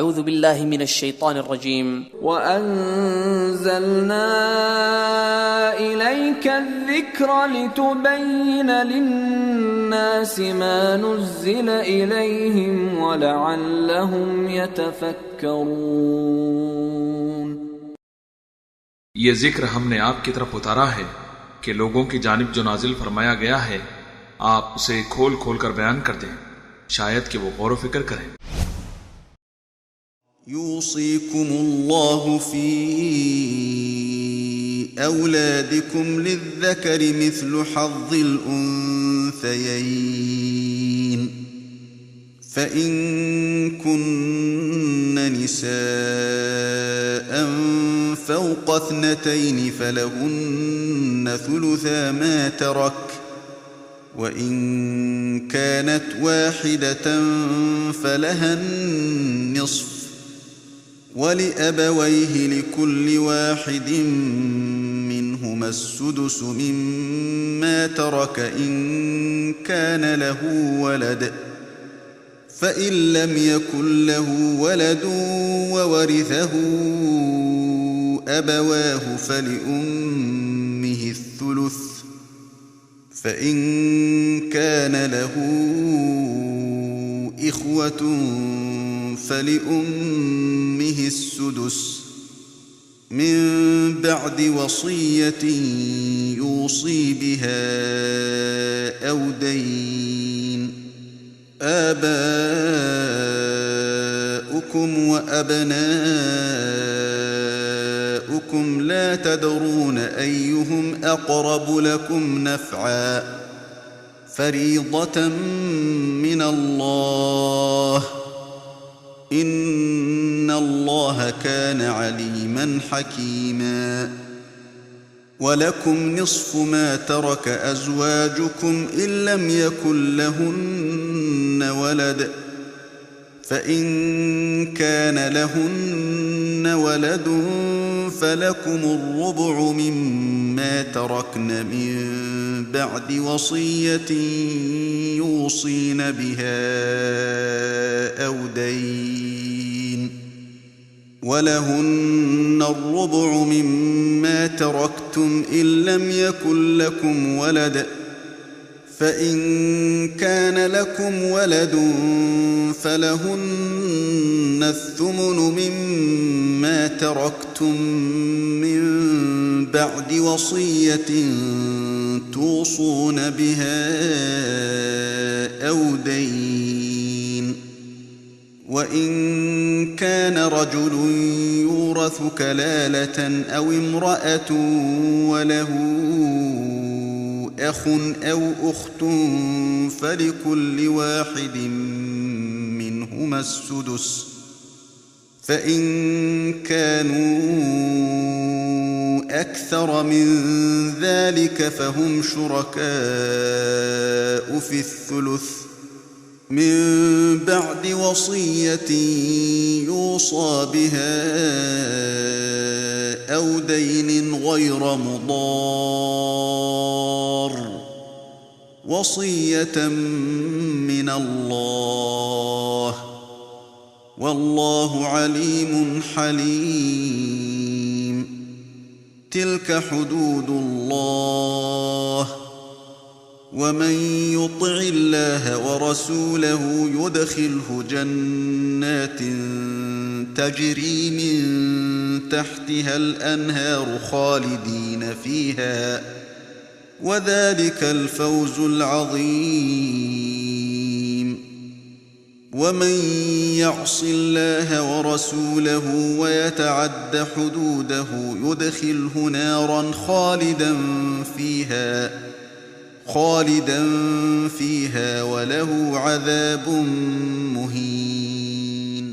أعوذ بالله من الشيطان الرجيم. وأنزلنا إليك الذكر لتبين للناس ما نزل إليهم ولعلهم يتفكرون. یہ ذکر ہم نے آپ کی طرف اتارا ہے کہ لوگوں کی جانب جو نازل فرمایا گیا ہے آپ اسے کھول کھول کر بیان کر دیں، شاید کہ وہ غور و فکر کریں۔ يوصيكم الله في أولادكم للذكر مثل حظ الأنثيين، فإن كن نساء فوق 2 فلهن ثلثا ما ترك، وإن كانت واحدة فلها النصف، ولأبويه لكل واحد منهما السدس مما ترك إن كان له ولد، فإن لم يكن له ولد وورثه أبواه فلأمه الثلث، فإن كان له إخوة فلأمه السدس من بعد وصية يوصي بها أو دين. آباؤكم وأبناؤكم لا تدرون أيهم أقرب لكم نفعا، فريضة من الله، إن الله كان عليما حكيما. ولكم نصف ما ترك أزواجكم إن لم يكن لهن ولد، فإن كان لهن ولد فلكم الربع مما تركن من بعد وصية يوصين بها أو دين، ولهن الربع مما تركتم إن لم يكن لكم ولد، فإن كان لكم ولد فلهن الثمن مما تركتم من بعد وصية توصون بها أو دين. وإن كان رجل يورث كلالة أو امرأة وله أخ أو أخت فلكل واحد منهما السدس، فإن كانوا أكثر من ذلك فهم شركاء في الثلث من بعد وصية يوصى بها أو دين غير مضار، وصية من الله، والله عليم حليم. تلك حدود الله، ومن يطع الله ورسوله يدخله جنات تجري من تحتها الأنهار خالدين فيها، وذلك الفوز العظيم. ومن يعص الله ورسوله ويتعد حدوده يدخله نارا خالدا فيها وله عذاب مهين.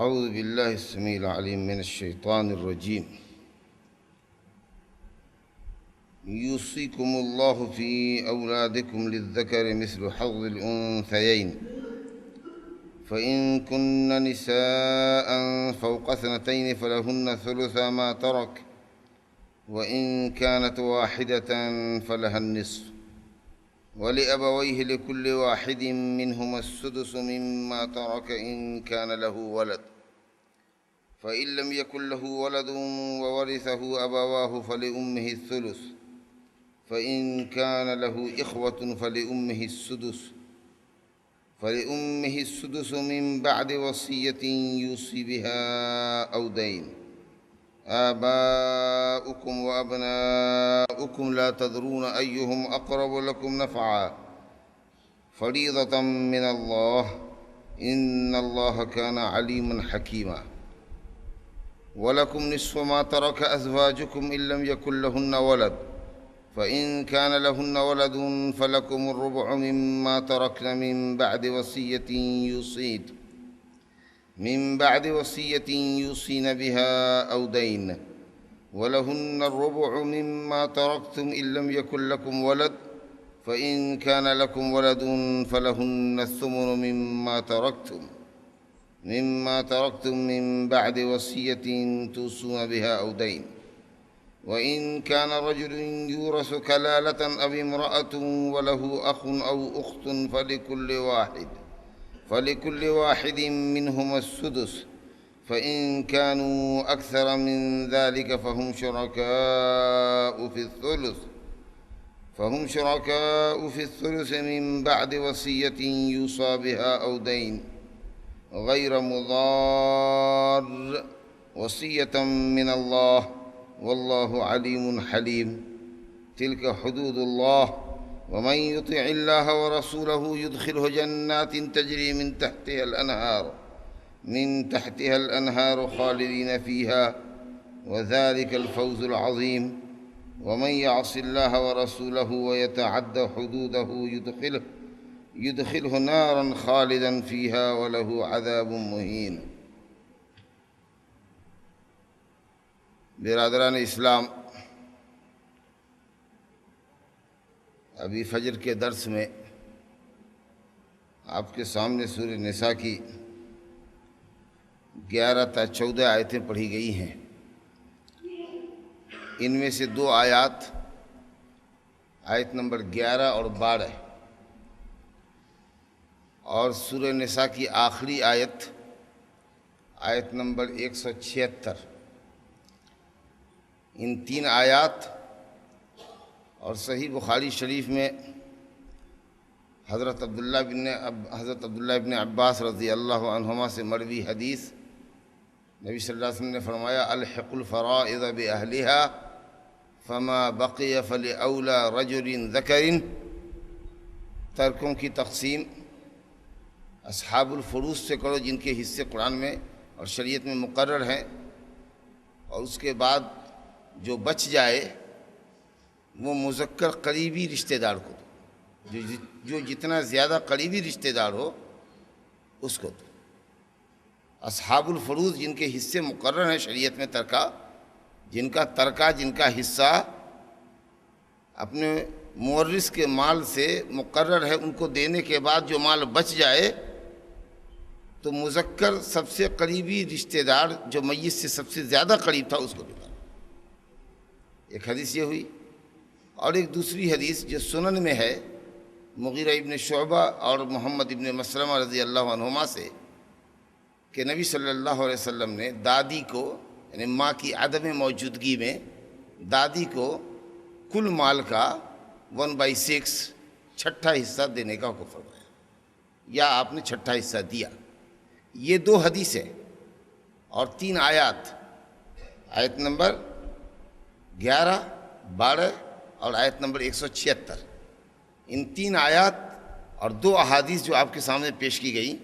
أعوذ بالله السميع العليم من الشيطان الرجيم. يوصيكم الله في أولادكم للذكر مثل حظ الأنثيين. فإن كن نساء فوق اثنتين فلهن ثلثا ما ترك وإن كانت واحدة فلها النصف ولأبويه لكل واحد منهما السدس مما ترك إن كان له ولد فإن لم يكن له ولد وورثه أبواه فلأمه الثلث فإن كان له إخوة فلأمه السدس من بعد وصية يوصي بها أو دين آباؤكم وأبناؤكم لا تدرون أيهم أقرب لكم نفعا فريضة من الله إن الله كان عليما حكيما ولكم نصف ما ترك أزواجكم إن لم يكن لهن ولد فإن كان لهن ولد فلكم الربع مما تركن من بعد وصية يوصين بها أو دين ولهن الربع مما تركتم إن لم يكن لكم ولد فإن كان لكم ولد فلهن الثمن مما تركتم من بعد وصية توصون بها أو دين وإن كان رجل يورث كلالة أو امرأة وله أخ أو أخت فلكل واحد منهما السدس فإن كانوا أكثر من ذلك فهم شركاء في الثلث من بعد وصية يوصى بها أو دين غير مضار وصية من الله والله عليم حليم تلك حدود الله ومن يطع الله ورسوله يدخله جنات تجري من تحتها الأنهار خالدين فيها وذلك الفوز العظيم ومن يعص الله ورسوله ويتعد حدوده يدخله نارا خالدا فيها وله عذاب مهين۔ برادران اسلام، ابھی فجر کے درس میں آپ کے سامنے سورہ نساء کی 11 تا 14 آیتیں پڑھی گئی ہیں۔ ان میں سے 2 آیات آیت نمبر 11 اور 12 اور سورہ نساء کی آخری آیت نمبر 176، ان 3 آیات اور صحیح بخاری شریف میں حضرت عبداللہ ابن عباس رضی اللہ عنہما سے مروی حدیث، نبی صلی اللہ علیہ وسلم نے فرمایا الحق الفرائض بأہلها فما بقی فلأولی رجل ذکر۔ ترکوں کی تقسیم اصحاب الفروض سے کرو جن کے حصے قرآن میں اور شریعت میں مقرر ہیں، اور اس کے بعد جو بچ جائے وہ مذکر قریبی رشتہ دار کو دو، جو جتنا زیادہ قریبی رشتہ دار ہو اس کو دو۔ اصحاب الفروض جن کے حصے مقرر ہیں شریعت میں جن کا حصہ اپنے مورث کے مال سے مقرر ہے، ان کو دینے کے بعد جو مال بچ جائے تو مذکر سب سے قریبی رشتہ دار جو میت سے سب سے زیادہ قریب تھا اس کو دے۔ ایک حدیث یہ ہوئی، اور ایک دوسری حدیث جو سنن میں ہے مغیرہ ابن شعبہ اور محمد ابن مسلمہ رضی اللہ عنہما سے، کہ نبی صلی اللہ علیہ وسلم نے دادی کو، یعنی ماں کی عدم موجودگی میں دادی کو کل مال کا 1/6 چھٹا حصہ دینے کا حکم فرمایا، یا آپ نے چھٹا حصہ دیا۔ یہ 2 حدیثیں اور 3 آیت نمبر 11، 12 اور آیت نمبر 176، ان 3 آیات اور 2 احادیث جو آپ کے سامنے پیش کی گئی،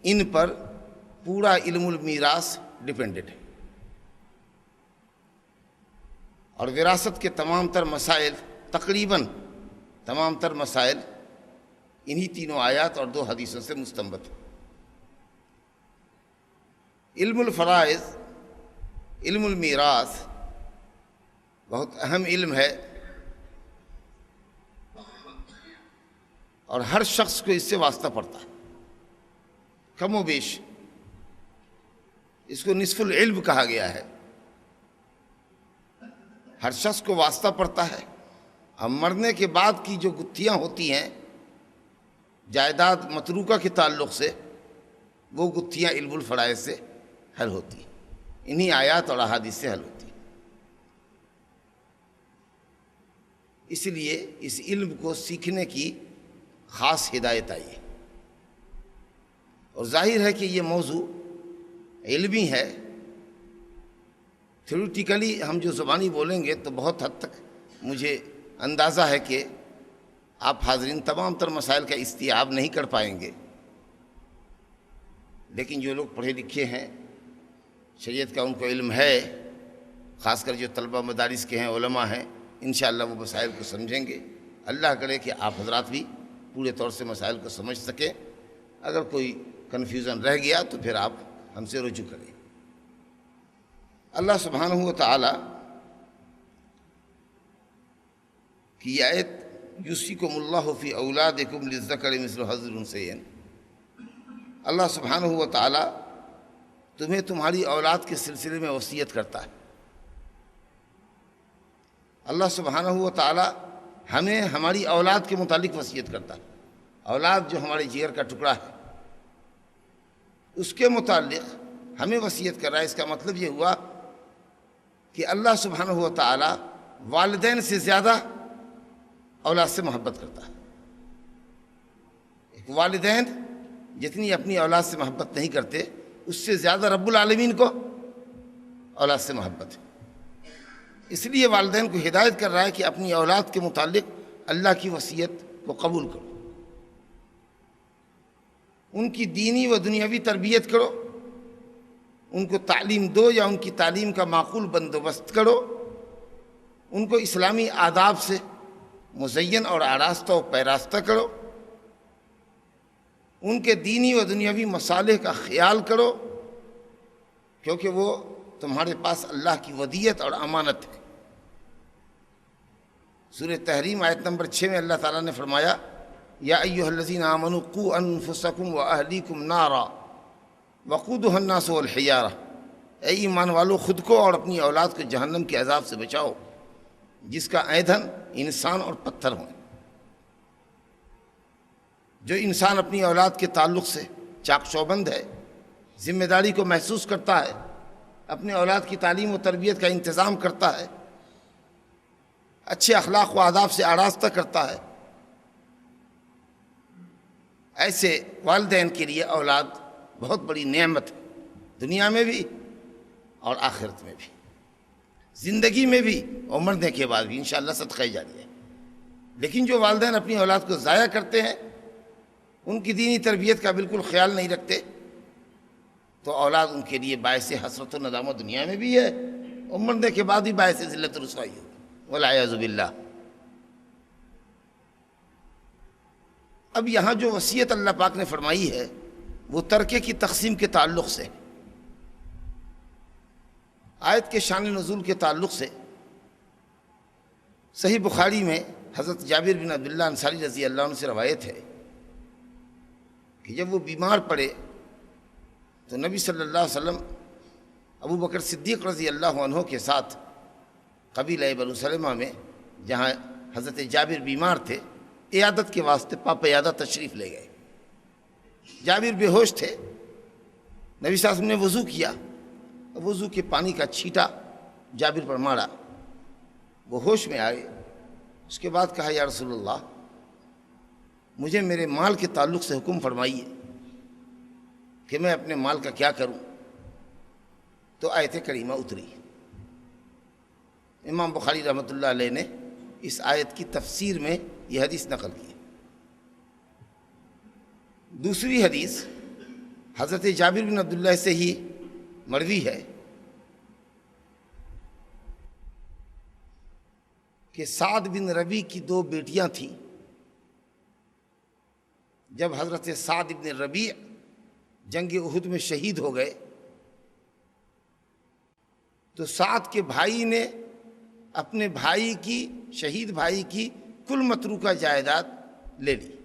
ان پر پورا علم المیراث ڈیپینڈڈ ہے، اور وراثت کے تمام تر مسائل، تقریباً تمام تر مسائل انہی 3 آیات اور 2 حدیثوں سے مستنبط ہے۔ علم الفرائض، علم المیراث بہت اہم علم ہے، اور ہر شخص کو اس سے واسطہ پڑتا ہے۔ کم و بیش اس کو نصف العلم کہا گیا ہے۔ ہر شخص کو واسطہ پڑتا ہے، ہم مرنے کے بعد کی جو گتھیاں ہوتی ہیں جائیداد متروکہ کے تعلق سے، وہ گتھیاں علم الفرائض سے حل ہوتی ہیں، انہی آیات اور احادیث سے حل ہوتی ہیں۔ اس لیے اس علم کو سیکھنے کی خاص ہدایت آئی ہے، اور ظاہر ہے کہ یہ موضوع علمی ہے۔ تھیوریٹیکلی ہم جو زبانی بولیں گے تو بہت حد تک مجھے اندازہ ہے کہ آپ حاضرین تمام تر مسائل کا استیعاب نہیں کر پائیں گے، لیکن جو لوگ پڑھے لکھے ہیں، شریعت کا ان کو علم ہے، خاص کر جو طلبہ مدارس کے ہیں، علماء ہیں، انشاءاللہ وہ مسائل کو سمجھیں گے۔ اللہ کرے کہ آپ حضرات بھی پورے طور سے مسائل کو سمجھ سکیں۔ اگر کوئی کنفیوژن رہ گیا تو پھر آپ ہم سے رجوع کریں۔ اللہ سبحانہ و تعالی کی آیت یوصیکم اللہ فی اولادکم للذکر مثل حظ الانثیین، اللہ سبحانہ و تعالی تمہیں تمہاری اولاد کے سلسلے میں وصیت کرتا ہے۔ اللہ سبحانہ و تعالی ہمیں ہماری اولاد کے متعلق وصیت کرتا ہے۔ اولاد جو ہمارے جگر کا ٹکڑا ہے، اس کے متعلق ہمیں وصیت کر رہا ہے۔ اس کا مطلب یہ ہوا کہ اللہ سبحانہ و تعالی والدین سے زیادہ اولاد سے محبت کرتا ہے۔ ایک والدین جتنی اپنی اولاد سے محبت نہیں کرتے، اس سے زیادہ رب العالمین کو اولاد سے محبت ہے۔ اس لیے والدین کو ہدایت کر رہا ہے کہ اپنی اولاد کے متعلق اللہ کی وصیت کو قبول کرو، ان کی دینی و دنیاوی تربیت کرو، ان کو تعلیم دو یا ان کی تعلیم کا معقول بندوبست کرو، ان کو اسلامی آداب سے مزین اور آراستہ و پیراستہ کرو، ان کے دینی و دنیاوی مصالح کا خیال کرو، کیونکہ وہ تمہارے پاس اللہ کی ودیعت اور امانت ہے۔ سورہ تحریم آیت نمبر 6 میں اللہ تعالیٰ نے فرمایا، یا ایھا الذین آمنوا قوا انفسکم واہلیکم نارا وقودھا الناس والحجارہ، اے ایمان والو خود کو اور اپنی اولاد کو جہنم کے عذاب سے بچاؤ، جس کا ایندھن انسان اور پتھر ہوں۔ جو انسان اپنی اولاد کے تعلق سے چاق چوبند ہے، ذمہ داری کو محسوس کرتا ہے، اپنے اولاد کی تعلیم و تربیت کا انتظام کرتا ہے، اچھے اخلاق و آداب سے آراستہ کرتا ہے، ایسے والدین کے لیے اولاد بہت بڑی نعمت ہے، دنیا میں بھی اور آخرت میں بھی، زندگی میں بھی اور مرنے کے بعد بھی، انشاءاللہ صدقہ جاریہ ہے۔ لیکن جو والدین اپنی اولاد کو ضائع کرتے ہیں، ان کی دینی تربیت کا بالکل خیال نہیں رکھتے، تو اولاد ان کے لیے باعث حسرت و ندامت دنیا میں بھی ہے، اور مرنے کے بعد بھی باعث ذلت و رسوائی ہے، والعیاذ باللہ۔ اب یہاں جو وصیت اللہ پاک نے فرمائی ہے وہ ترکے کی تقسیم کے تعلق سے، آیت کے شان نزول کے تعلق سے صحیح بخاری میں حضرت جابر بن عبداللہ انصاری رضی اللہ عنہ سے روایت ہے کہ جب وہ بیمار پڑے تو نبی صلی اللہ علیہ وسلم ابو بکر صدیق رضی اللہ عنہ کے ساتھ قبیلہ بنو سلمہ میں، جہاں حضرت جابر بیمار تھے، عیادت کے واسطے پاپ عیادت تشریف لے گئے۔ جابر بے ہوش تھے، نبی صلی اللہ علیہ وسلم نے وضو کیا، وضو کے پانی کا چھیٹا جابر پر مارا، وہ ہوش میں آئے۔ اس کے بعد کہا، یا رسول اللہ، مجھے میرے مال کے تعلق سے حکم فرمائیے کہ میں اپنے مال کا کیا کروں۔ تو آیت کریمہ اتری۔ امام بخاری رحمۃ اللہ علیہ نے اس آیت کی تفسیر میں یہ حدیث نقل کی۔ دوسری حدیث حضرت جابر بن عبداللہ سے ہی مروی ہے کہ سعد بن ربیع کی 2 بیٹیاں تھیں۔ جب حضرت سعد بن ربیع جنگ احد میں شہید ہو گئے تو سعد کے بھائی نے اپنے بھائی کی، شہید بھائی کی کل متروکہ جائیداد لے لی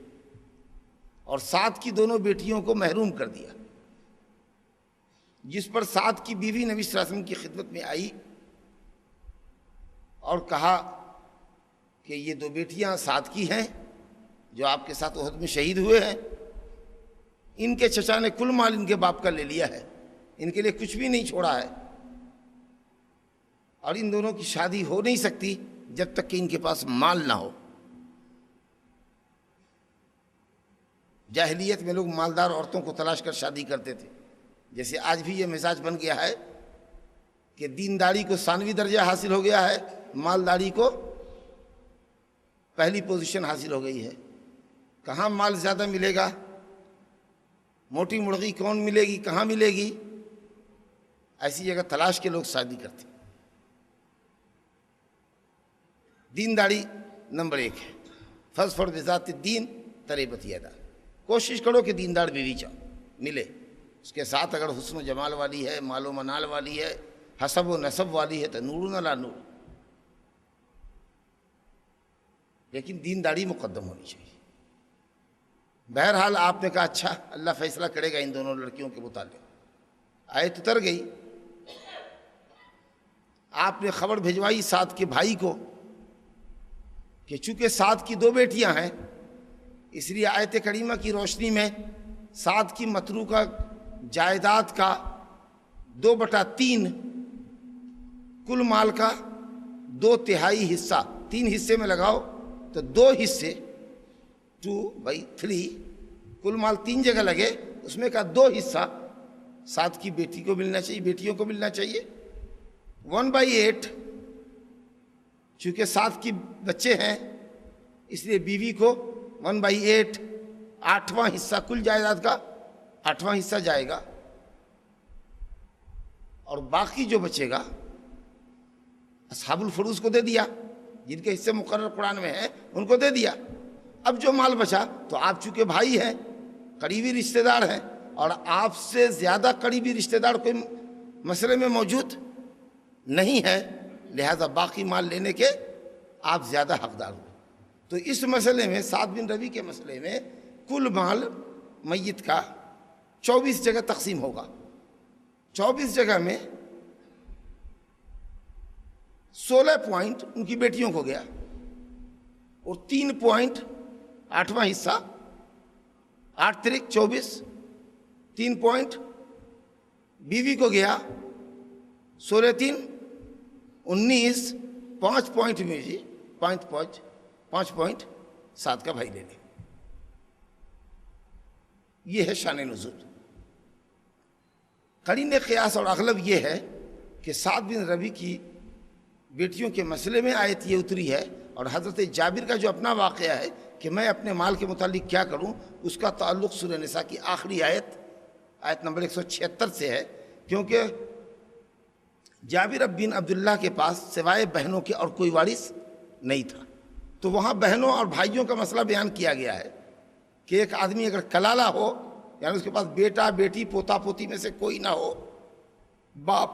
اور سعد کی دونوں بیٹیوں کو محروم کر دیا۔ جس پر سعد کی بیوی نبی صلی اللہ علیہ وسلم کی خدمت میں آئی اور کہا کہ یہ 2 بیٹیاں سعد کی ہیں جو آپ کے ساتھ احد میں شہید ہوئے ہیں، ان کے چچا نے کل مال ان کے باپ کا لے لیا ہے، ان کے لیے کچھ بھی نہیں چھوڑا ہے، اور ان دونوں کی شادی ہو نہیں سکتی جب تک کہ ان کے پاس مال نہ ہو۔ جاہلیت میں لوگ مالدار عورتوں کو تلاش کر شادی کرتے تھے، جیسے آج بھی یہ مزاج بن گیا ہے کہ دینداری کو ثانوی درجہ حاصل ہو گیا ہے، مالداری کو پہلی پوزیشن حاصل ہو گئی ہے۔ کہاں مال زیادہ ملے گا، موٹی مرغی کون ملے گی، کہاں ملے گی، ایسی جگہ تلاش کے لوگ شادی کرتے ہیں۔ دینداری نمبر 1 ہے، فاظفر بذات الدین تربت یدا، کوشش کرو کہ دیندار بیوی چاہو ملے، اس کے ساتھ اگر حسن و جمال والی ہے، مال و منال والی ہے، حسب و نسب والی ہے تو نور علی نور، لیکن دینداری مقدم ہونی چاہیے۔ بہرحال آپ نے کہا اچھا اللہ فیصلہ کرے گا ان دونوں لڑکیوں کے متعلق، آیت اتر گئی، آپ نے خبر بھجوائی سعد کے بھائی کو کہ چونکہ سعد کی 2 بیٹیاں ہیں، اس لیے آیت کریمہ کی روشنی میں سعد کی متروکہ جائیداد کا 2/3 کل مال کا 2/3 حصہ، 3 حصے میں لگاؤ تو 2 حصے 2/3 کل مال 3 جگہ لگے، اس میں کا 2 حصہ سعد کی بیٹی کو ملنا چاہیے، بیٹیوں کو ملنا چاہیے۔ 1/8 چونکہ سعد کی بچے ہیں اس لیے بیوی کو 1/8 8واں حصہ کل جائیداد کا 8واں حصہ جائے گا، اور باقی جو بچے گا اصحاب الفروض کو دے دیا، جن کے حصے مقرر قرآن میں ہیں ان کو دے دیا۔ اب جو مال بچا تو آپ چونکہ بھائی ہیں، قریبی رشتہ دار ہیں، اور آپ سے زیادہ قریبی رشتہ دار کوئی مسئلے میں موجود نہیں ہے، لہذا باقی مال لینے کے آپ زیادہ حقدار ہو۔ تو اس مسئلے میں سعد بن ربیع کے مسئلے میں کل مال میت کا 24 جگہ تقسیم ہوگا، 24 جگہ میں 16 پوائنٹ ان کی بیٹیوں کو گیا، اور 3 پوائنٹ 8واں حصہ 8 ترک 24، 3 پوائنٹ بیوی کو گیا، 16 3 19، 5 پوائنٹ میں جی 5 پوائنٹ سعد کا بھائی لے لے۔ یہ ہے شان نزول۔ قرین قیاس اور اغلب یہ ہے کہ سعد بن ربیع کی بیٹیوں کے مسئلے میں آیت یہ اتری ہے، اور حضرت جابر کا جو اپنا واقعہ ہے کہ میں اپنے مال کے متعلق کیا کروں، اس کا تعلق سورہ نساء کی آخری آیت نمبر 176 سے ہے، کیونکہ جابر بن عبداللہ کے پاس سوائے بہنوں کے اور کوئی وارث نہیں تھا، تو وہاں بہنوں اور بھائیوں کا مسئلہ بیان کیا گیا ہے کہ ایک آدمی اگر کلالہ ہو، یعنی اس کے پاس بیٹا بیٹی پوتا پوتی میں سے کوئی نہ ہو، باپ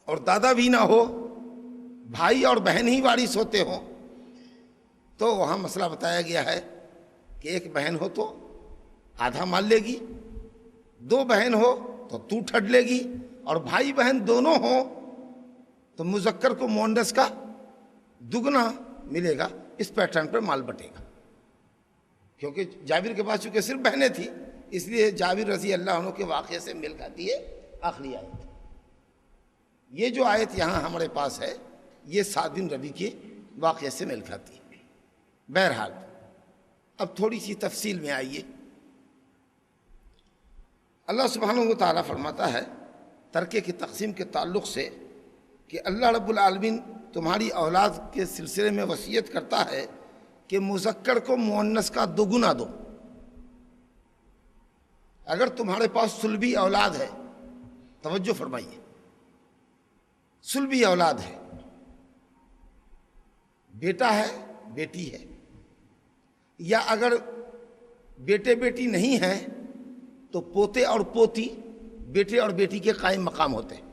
اور دادا بھی نہ ہو، بھائی اور بہن ہی وارث ہوتے ہوں، تو وہاں مسئلہ بتایا گیا ہے کہ ایک بہن ہو تو آدھا مال لے گی، 2 بہن ہو تو 2/3 لے گی، اور بھائی بہن دونوں ہوں تو مذکر کو مؤنث کا دگنا ملے گا۔ اس پیٹرن پر مال بٹے گا، کیونکہ جابر کے پاس چونکہ صرف بہنیں تھیں، اس لیے جابر رضی اللہ عنہ کے واقعے سے مل کھاتی ہے آخری آیت۔ یہ جو آیت یہاں ہمارے پاس ہے یہ سعد بن ربیع کے واقعے سے مل کھاتی ہے۔ بہرحال اب تھوڑی سی تفصیل میں آئیے۔ اللہ سبحانہ و تعالیٰ فرماتا ہے ترکے کی تقسیم کے تعلق سے کہ اللہ رب العالمین تمہاری اولاد کے سلسلے میں وصیت کرتا ہے کہ مذکر کو مؤنث کا 2 گنا دو۔ اگر تمہارے پاس صلبی اولاد ہے، توجہ فرمائیے، صلبی اولاد ہے، بیٹا ہے بیٹی ہے، یا اگر بیٹے بیٹی نہیں ہیں تو پوتے اور پوتی بیٹے اور بیٹی کے قائم مقام ہوتے ہیں۔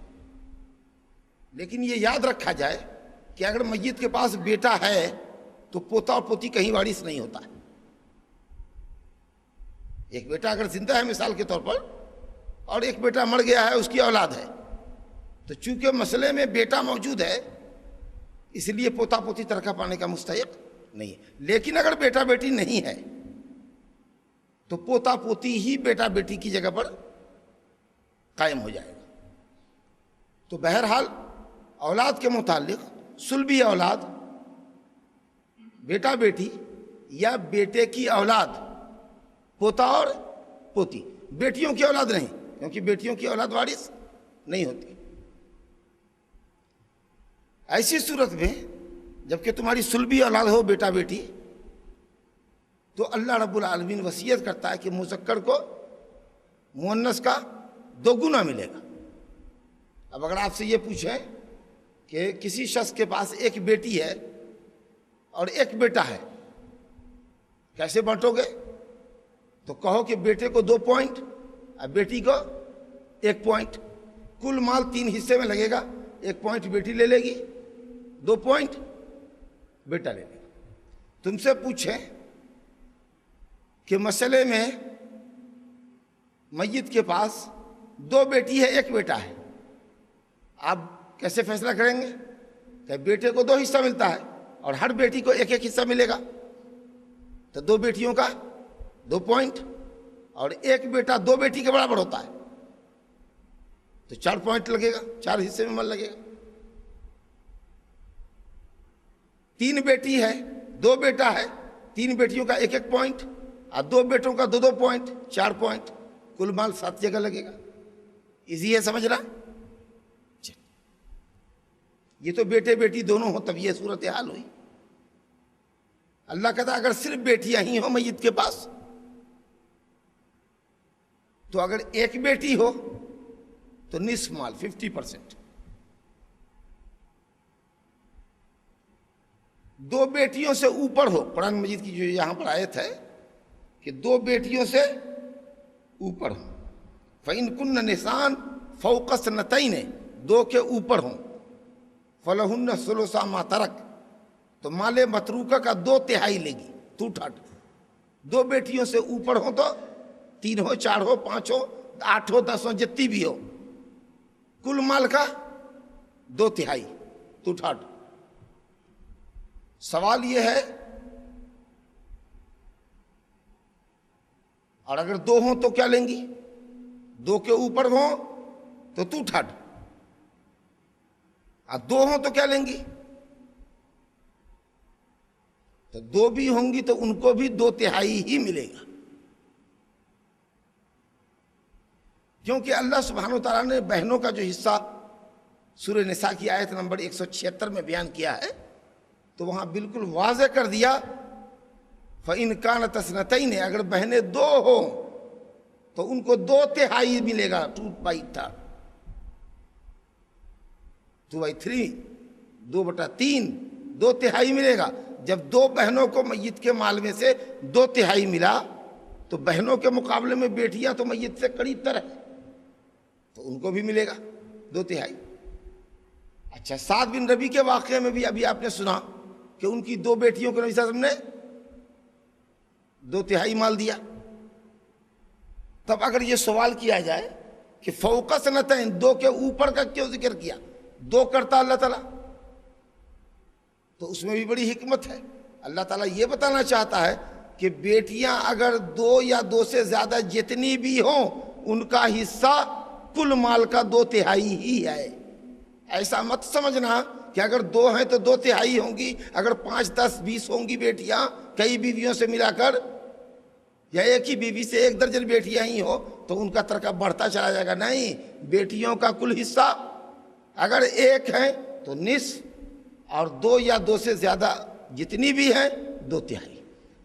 لیکن یہ یاد رکھا جائے کہ اگر میت کے پاس بیٹا ہے تو پوتا اور پوتی کہیں وارث نہیں ہوتا ہے۔ ایک بیٹا اگر زندہ ہے مثال کے طور پر اور ایک بیٹا مر گیا ہے، اس کی اولاد ہے، تو چونکہ مسئلے میں بیٹا موجود ہے اس لیے پوتا پوتی ترکہ پانے کا مستحق نہیں ہے۔ لیکن اگر بیٹا بیٹی نہیں ہے تو پوتا پوتی ہی بیٹا بیٹی کی جگہ پر قائم ہو جائے گا۔ تو بہرحال اولاد کے متعلق صلبی اولاد، بیٹا بیٹی یا بیٹے کی اولاد، پوتا اور پوتی، بیٹیوں کی اولاد نہیں، کیونکہ بیٹیوں کی اولاد وارث نہیں ہوتی۔ ایسی صورت میں جبکہ تمہاری صلبی اولاد ہو بیٹا بیٹی، تو اللہ رب العالمین وصیت کرتا ہے کہ مذکر کو مؤنث کا 2 گنا ملے گا۔ اب اگر آپ سے یہ پوچھیں کہ کسی شخص کے پاس ایک بیٹی ہے اور ایک بیٹا ہے، کیسے بانٹو گے؟ تو کہو کہ بیٹے کو 2 پوائنٹ اور بیٹی کو 1 پوائنٹ، کل مال 3 حصے میں لگے گا، 1 پوائنٹ بیٹی لے لے گی، 2 پوائنٹ بیٹا لے لے گا۔ تم سے پوچھیں کہ مسئلے میں میت کے پاس 2 بیٹی ہے 1 بیٹا ہے، آپ کیسے فیصلہ کریں گے؟ کہ بیٹے کو 2 حصہ ملتا ہے اور ہر بیٹی کو 1 حصہ ملے گا، تو 2 بیٹیوں کا 2 پوائنٹ، اور 1 بیٹا 2 بیٹی کے برابر ہوتا ہے تو 4 پوائنٹ لگے گا، 4 حصے میں مال لگے گا۔ 3 بیٹی ہے 2 بیٹا ہے، 3 بیٹیوں کا 1 پوائنٹ اور 2 بیٹوں کا 2 پوائنٹ، 4 پوائنٹ، کل مال 7 جگہ لگے گا۔ ایزی ہے سمجھنا؟ یہ تو بیٹے بیٹی دونوں ہوں تب یہ صورتحال ہوئی۔ اللہ کہتا ہے اگر صرف بیٹیاں ہی ہوں میت کے پاس، تو اگر 1 بیٹی ہو تو نصف مال 50%، 2 بیٹیوں سے اوپر ہو، قرآن مجید کی جو یہاں پر آیت ہے کہ 2 بیٹیوں سے اوپر ہوں، فَإِن كُنَّ نِسَاءً فَوْقَ اثْنَتَيْنِ، 2 کے اوپر ہوں، فَلَهُنَّ ثُلُثَا مَا تَرَكَ، تو مال متروکہ کا 2/3 لے گی، 2/3۔ 2 بیٹیوں سے اوپر ہوں تو 3 ہو، 4 ہو، 5 ہو، 8 ہو، 10 ہو، جتنی بھی ہو، کل مال کا 2/3، 2/3۔ سوال یہ ہے، اور اگر 2 ہوں تو کیا لیں گی؟ 2 کے اوپر ہوں تو 2/3، اور 2 ہوں تو کیا لیں گی؟ تو 2 بھی ہوں گی تو ان کو بھی 2/3 ہی ملے گا، کیونکہ اللہ سبحانہ وتعالیٰ نے بہنوں کا جو حصہ سورہ نساء کی آیت نمبر 176 میں بیان کیا ہے تو وہاں بالکل واضح کر دیا، فَإِن كَانَتْ اثْنَتَيْنِ، اگر بہنیں 2 ہوں تو ان کو 2/3 ملے گا، 2/3، 2/3، 2/3، 2/3 ملے گا۔ جب 2 بہنوں کو میت کے مال میں سے 2/3 ملا تو بہنوں کے مقابلے میں بیٹیاں تو میت سے قریب تر ہے تو ان کو بھی ملے گا 2/3۔ اچھا، سعد بن ربیع کے واقعے میں بھی ابھی آپ نے سنا کہ ان کی 2 بیٹیوں کو نبی صلی اللہ علیہ وسلم نے 2/3 مال دیا۔ تب اگر یہ سوال کیا جائے کہ فوق اثنتین، 2 کے اوپر کا کیوں ذکر کیا، 2 کرتا اللہ تعالیٰ، تو اس میں بھی بڑی حکمت ہے۔ اللہ تعالیٰ یہ بتانا چاہتا ہے کہ بیٹیاں اگر 2 یا 2 سے زیادہ جتنی بھی ہوں ان کا حصہ کل مال کا 2/3 ہی ہے۔ ایسا مت سمجھنا کہ اگر 2 ہیں تو 2/3 ہوں گی، اگر 5، 10، 20 ہوں گی بیٹیاں کئی بیویوں سے ملا کر، یا ایک ہی بیوی سے 1 درجن بیٹیاں ہی ہو تو ان کا ترکہ بڑھتا چلا جائے گا۔ نہیں، بیٹیوں کا کل حصہ اگر 1 ہے تو نصف، اور 2 یا 2 سے زیادہ جتنی بھی ہیں 2/3۔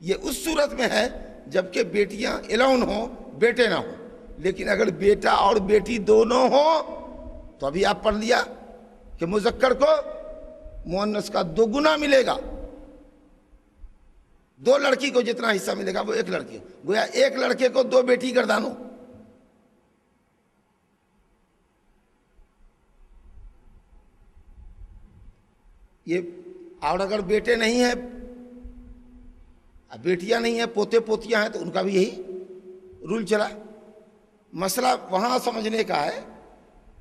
یہ اس صورت میں ہے جبکہ بیٹیاں الاؤن ہوں، بیٹے نہ ہوں۔ لیکن اگر بیٹا اور بیٹی دونوں ہوں تو ابھی آپ پڑھ لیا کہ مذکر کو مؤنث کا 2 گنا ملے گا۔ 2 لڑکی کو جتنا حصہ ملے گا وہ 1 لڑکی، گویا 1 لڑکے کو 2 بیٹی گردانو۔ یہ، اور اگر بیٹے نہیں ہیں، بیٹیاں نہیں ہیں، پوتے پوتیاں ہیں تو ان کا بھی یہی رول چلا۔ مسئلہ وہاں سمجھنے کا ہے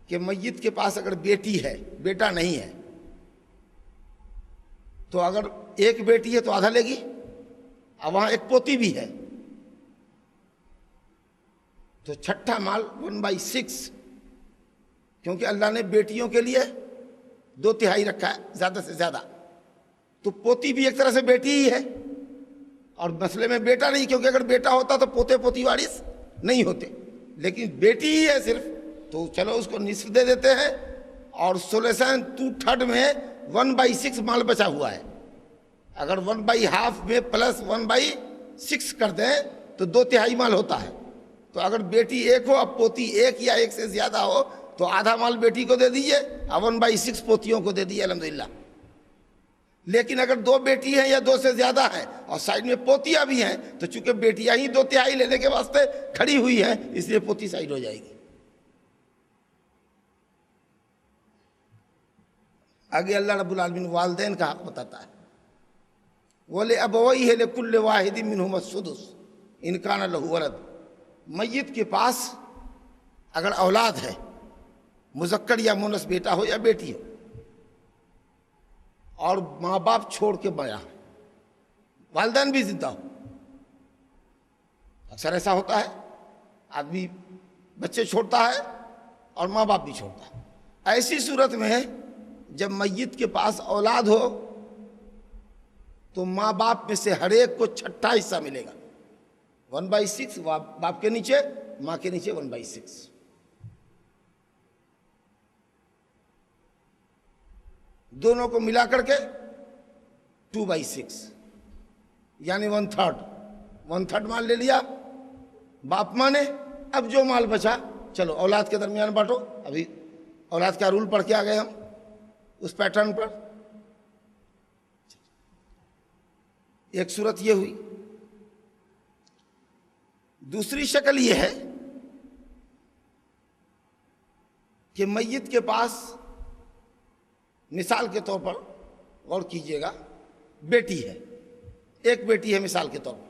کہ میت کے پاس اگر بیٹی ہے بیٹا نہیں ہے تو اگر ایک بیٹی ہے تو آدھا لے گی، اب وہاں ایک پوتی بھی ہے تو چھٹا مال 1/6، کیونکہ اللہ نے بیٹیوں کے لیے 2/3 رکھا ہے زیادہ سے زیادہ، تو پوتی بھی ایک طرح سے بیٹی ہی ہے، اور مسئلے میں بیٹا نہیں، کیونکہ اگر بیٹا ہوتا تو پوتے پوتی وارث نہیں ہوتے، لیکن بیٹی ہی ہے صرف، تو چلو اس کو نصف دے دیتے ہیں، اور ثلثین 2/3 میں 1/6 مال بچا ہوا ہے۔ اگر 1/2 میں پلس 1/6 کر دیں تو 2/3 مال ہوتا ہے۔ تو اگر بیٹی ایک ہو، اب پوتی ایک یا ایک سے زیادہ ہو تو آدھا مال بیٹی کو دے دیجئے، 1/6 پوتیوں کو دے دیجئے الحمدللہ۔ لیکن اگر 2 بیٹی ہیں یا 2 سے زیادہ ہیں اور سائڈ میں پوتیاں بھی ہیں تو چونکہ بیٹیاں ہی 2/3 لینے کے واسطے کھڑی ہوئی ہیں، اس لیے پوتی سائڈ ہو جائے گی۔ آگے اللہ رب العالمین والدین کا حق بتاتا ہے، وَلِأَبَوَيْهِ لِكُلِّ وَاحِدٍ مِّنْهُمَا السُّدُسُ إِنْ كَانَ لَهُ وَلَدٌ۔ میت کے پاس اگر اولاد ہے، مذکر یا مؤنث، بیٹا ہو یا بیٹی ہو، اور ماں باپ چھوڑ کے گیا، والدین بھی زندہ ہو، اکثر ایسا ہوتا ہے آدمی بچے چھوڑتا ہے اور ماں باپ بھی چھوڑتا ہے، ایسی صورت میں جب میت کے پاس اولاد ہو تو ماں باپ میں سے ہر ایک کو چھٹا حصہ ملے گا، 1/6 باپ کے نیچے، ماں کے نیچے 1/6۔ دونوں کو ملا کر کے 2/6 یعنی 1/3 مال لے لیا باپ ماں نے۔ اب جو مال بچا چلو اولاد کے درمیان بانٹو۔ ابھی اولاد کا رول پڑھ کے آ گئے ہم اس پیٹرن پر۔ ایک صورت یہ ہوئی۔ دوسری شکل یہ ہے کہ میت کے پاس مثال کے طور پر غور کیجئے گا بیٹی ہے، ایک بیٹی ہے مثال کے طور پر،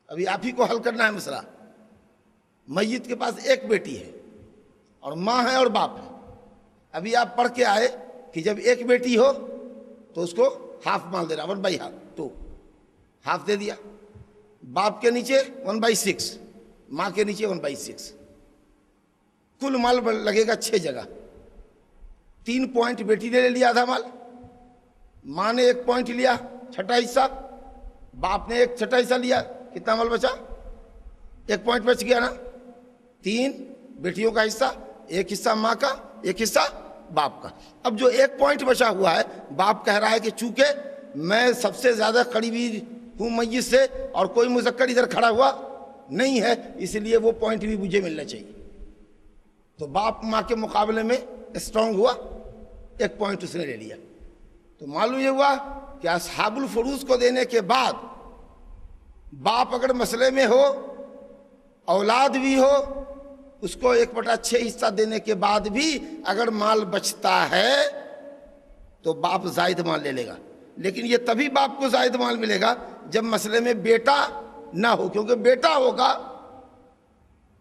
ابھی آپ ہی کو حل کرنا ہے مسئلہ۔ میت کے پاس ایک بیٹی ہے اور ماں ہے اور باپ ہے۔ ابھی آپ پڑھ کے آئے کہ جب ایک بیٹی ہو تو اس کو ہاف مال دینا، 1/2 ہاف دے دیا، باپ کے نیچے 1/6، ماں کے نیچے 1/6، کل مال لگے گا 6 جگہ۔ 3 پوائنٹ بیٹی نے لے لیا آدھا مال، ماں نے 1 پوائنٹ لیا چھٹا حصہ، باپ نے 1 چھٹا حصہ لیا، کتنا مال بچا؟ 1 پوائنٹ بچ گیا نا۔ 3 بیٹیوں کا حصہ، 1 حصہ ماں کا، 1 حصہ باپ کا۔ اب جو 1 پوائنٹ بچا ہوا ہے، باپ کہہ رہا ہے کہ چونکہ میں سب سے زیادہ قریبی ہوں میت سے اور کوئی مذکر ادھر کھڑا ہوا نہیں ہے، اس لیے وہ پوائنٹ بھی مجھے ملنا چاہیے۔ تو باپ ماں کے مقابلے میں اسٹرانگ ہوا، 1 پوائنٹ اس نے لے لیا۔ تو معلوم یہ ہوا کہ اصحاب الفروض کو دینے کے بعد باپ اگر مسئلے میں ہو، اولاد بھی ہو، اس کو 1/6 حصہ دینے کے بعد بھی اگر مال بچتا ہے تو باپ زائد مال لے لے گا۔ لیکن یہ تبھی باپ کو زائد مال ملے گا جب مسئلے میں بیٹا نہ ہو، کیونکہ بیٹا ہوگا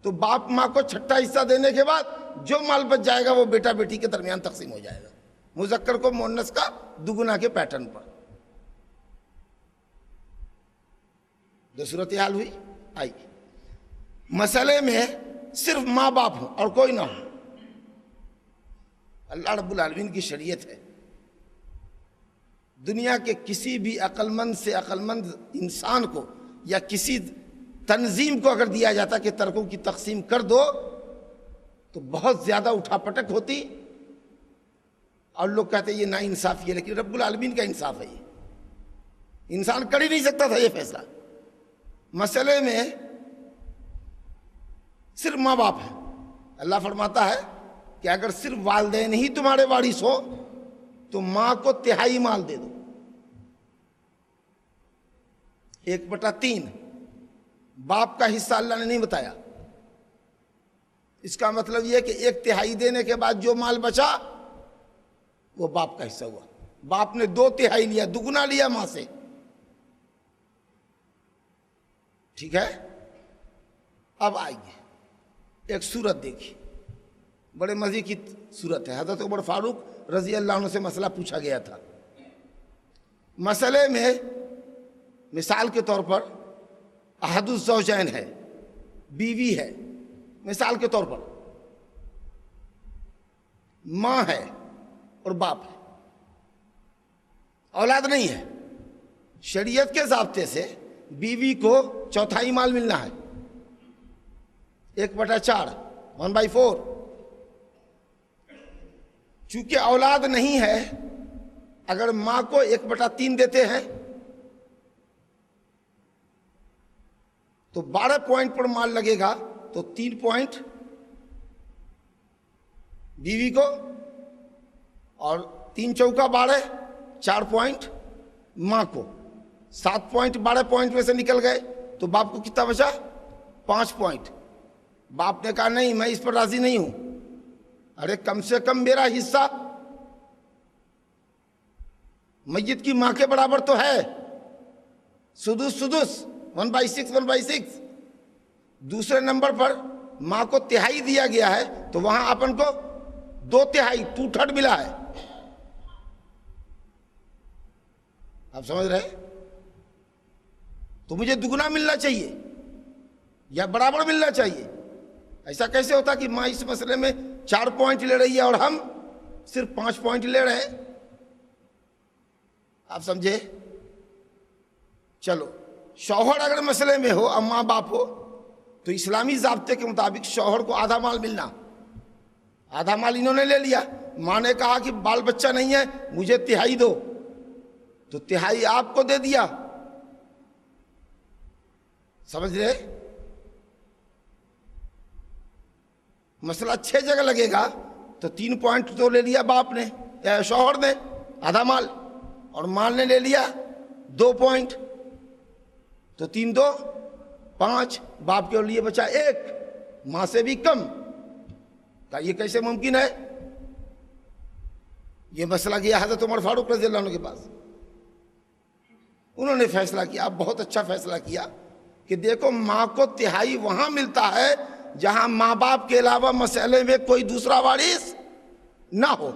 تو باپ ماں کو چھٹا حصہ دینے کے بعد جو مال بچ جائے گا وہ بیٹا بیٹی کے درمیان تقسیم ہو جائے گا، مذکر کو مؤنث کا دگنا کے پیٹرن پر۔ دو صورتحال ہوئی آئی، مسئلے میں صرف ماں باپ ہوں اور کوئی نہ ہو۔ اللہ رب العالمین کی شریعت ہے، دنیا کے کسی بھی عقل مند سے عقل مند انسان کو یا کسی تنظیم کو اگر دیا جاتا کہ ترکوں کی تقسیم کر دو تو بہت زیادہ اٹھا پٹک ہوتی اور لوگ کہتے یہ نا انصافی ہے، لیکن رب العالمین کا انصاف ہے، یہ انسان کر ہی نہیں سکتا تھا یہ فیصلہ۔ مسئلے میں صرف ماں باپ ہے، اللہ فرماتا ہے کہ اگر صرف والدین ہی تمہارے وارث ہو تو ماں کو 1/3 مال دے دو، 1/3۔ باپ کا حصہ اللہ نے نہیں بتایا، اس کا مطلب یہ کہ 1/3 دینے کے بعد جو مال بچا وہ باپ کا حصہ ہوا۔ باپ نے 2/3 لیا، دگنا لیا ماں سے، ٹھیک ہے۔ اب آئیے ایک صورت دیکھی، بڑے مزے کی صورت ہے. حضرت عمر فاروق رضی اللہ عنہ سے مسئلہ پوچھا گیا تھا. مسئلے میں مثال کے طور پر احد الزوجین ہے، بیوی ہے، مثال کے طور پر ماں ہے اور باپ ہے، اولاد نہیں ہے. شریعت کے ضابطے سے بیوی کو چوتھائی مال ملنا ہے، 1/4، 1/4. چونکہ اولاد نہیں ہے، اگر ماں کو 1/3 دیتے ہیں تو 12 پوائنٹ پر مال لگے گا، تو 3 پوائنٹ بیوی کو اور 3 چوکا 12، 4 پوائنٹ ماں کو. 7 پوائنٹ 12 پوائنٹ میں سے نکل گئے تو باپ کو کتنا بچا؟ 5 پوائنٹ. باپ نے کہا نہیں، میں اس پر راضی نہیں ہوں. ارے کم سے کم میرا حصہ میت کی ماں کے برابر تو ہے، سدس 1/6 1/6. دوسرے نمبر پر ماں کو تہائی دیا گیا ہے تو وہاں اپن کو 2/3 2/3 ملا ہے. آپ سمجھ رہے؟ تو مجھے دگنا ملنا چاہیے یا برابر ملنا چاہیے. ایسا کیسے ہوتا کہ ماں اس مسئلے میں 4 پوائنٹ لے رہی ہے اور ہم صرف 5 پوائنٹ لے رہے ہیں؟ آپ سمجھے؟ چلو، شوہر اگر مسئلے میں ہو اور ماں باپ ہو تو اسلامی ضابطے کے مطابق شوہر کو آدھا مال ملنا. آدھا مال انہوں نے لے لیا، ماں نے کہا کہ بال بچہ نہیں ہے مجھے تہائی دو، تو تہائی آپ کو دے دیا. سمجھ رہے؟ مسئلہ 6 جگہ لگے گا تو 3 پوائنٹ تو لے لیا باپ نے، شوہر نے آدھا مال، اور ماں نے لے لیا 2 پوائنٹ، تو 3 2 5. باپ کے لیے بچا 1، ماں سے بھی کم. کہ یہ کیسے ممکن ہے؟ یہ مسئلہ کیا حضرت عمر فاروق رضی اللہ عنہ کے پاس. انہوں نے فیصلہ کیا، بہت اچھا فیصلہ کیا کہ دیکھو ماں کو تہائی وہاں ملتا ہے جہاں ماں باپ کے علاوہ مسئلے میں کوئی دوسرا وارث نہ ہو.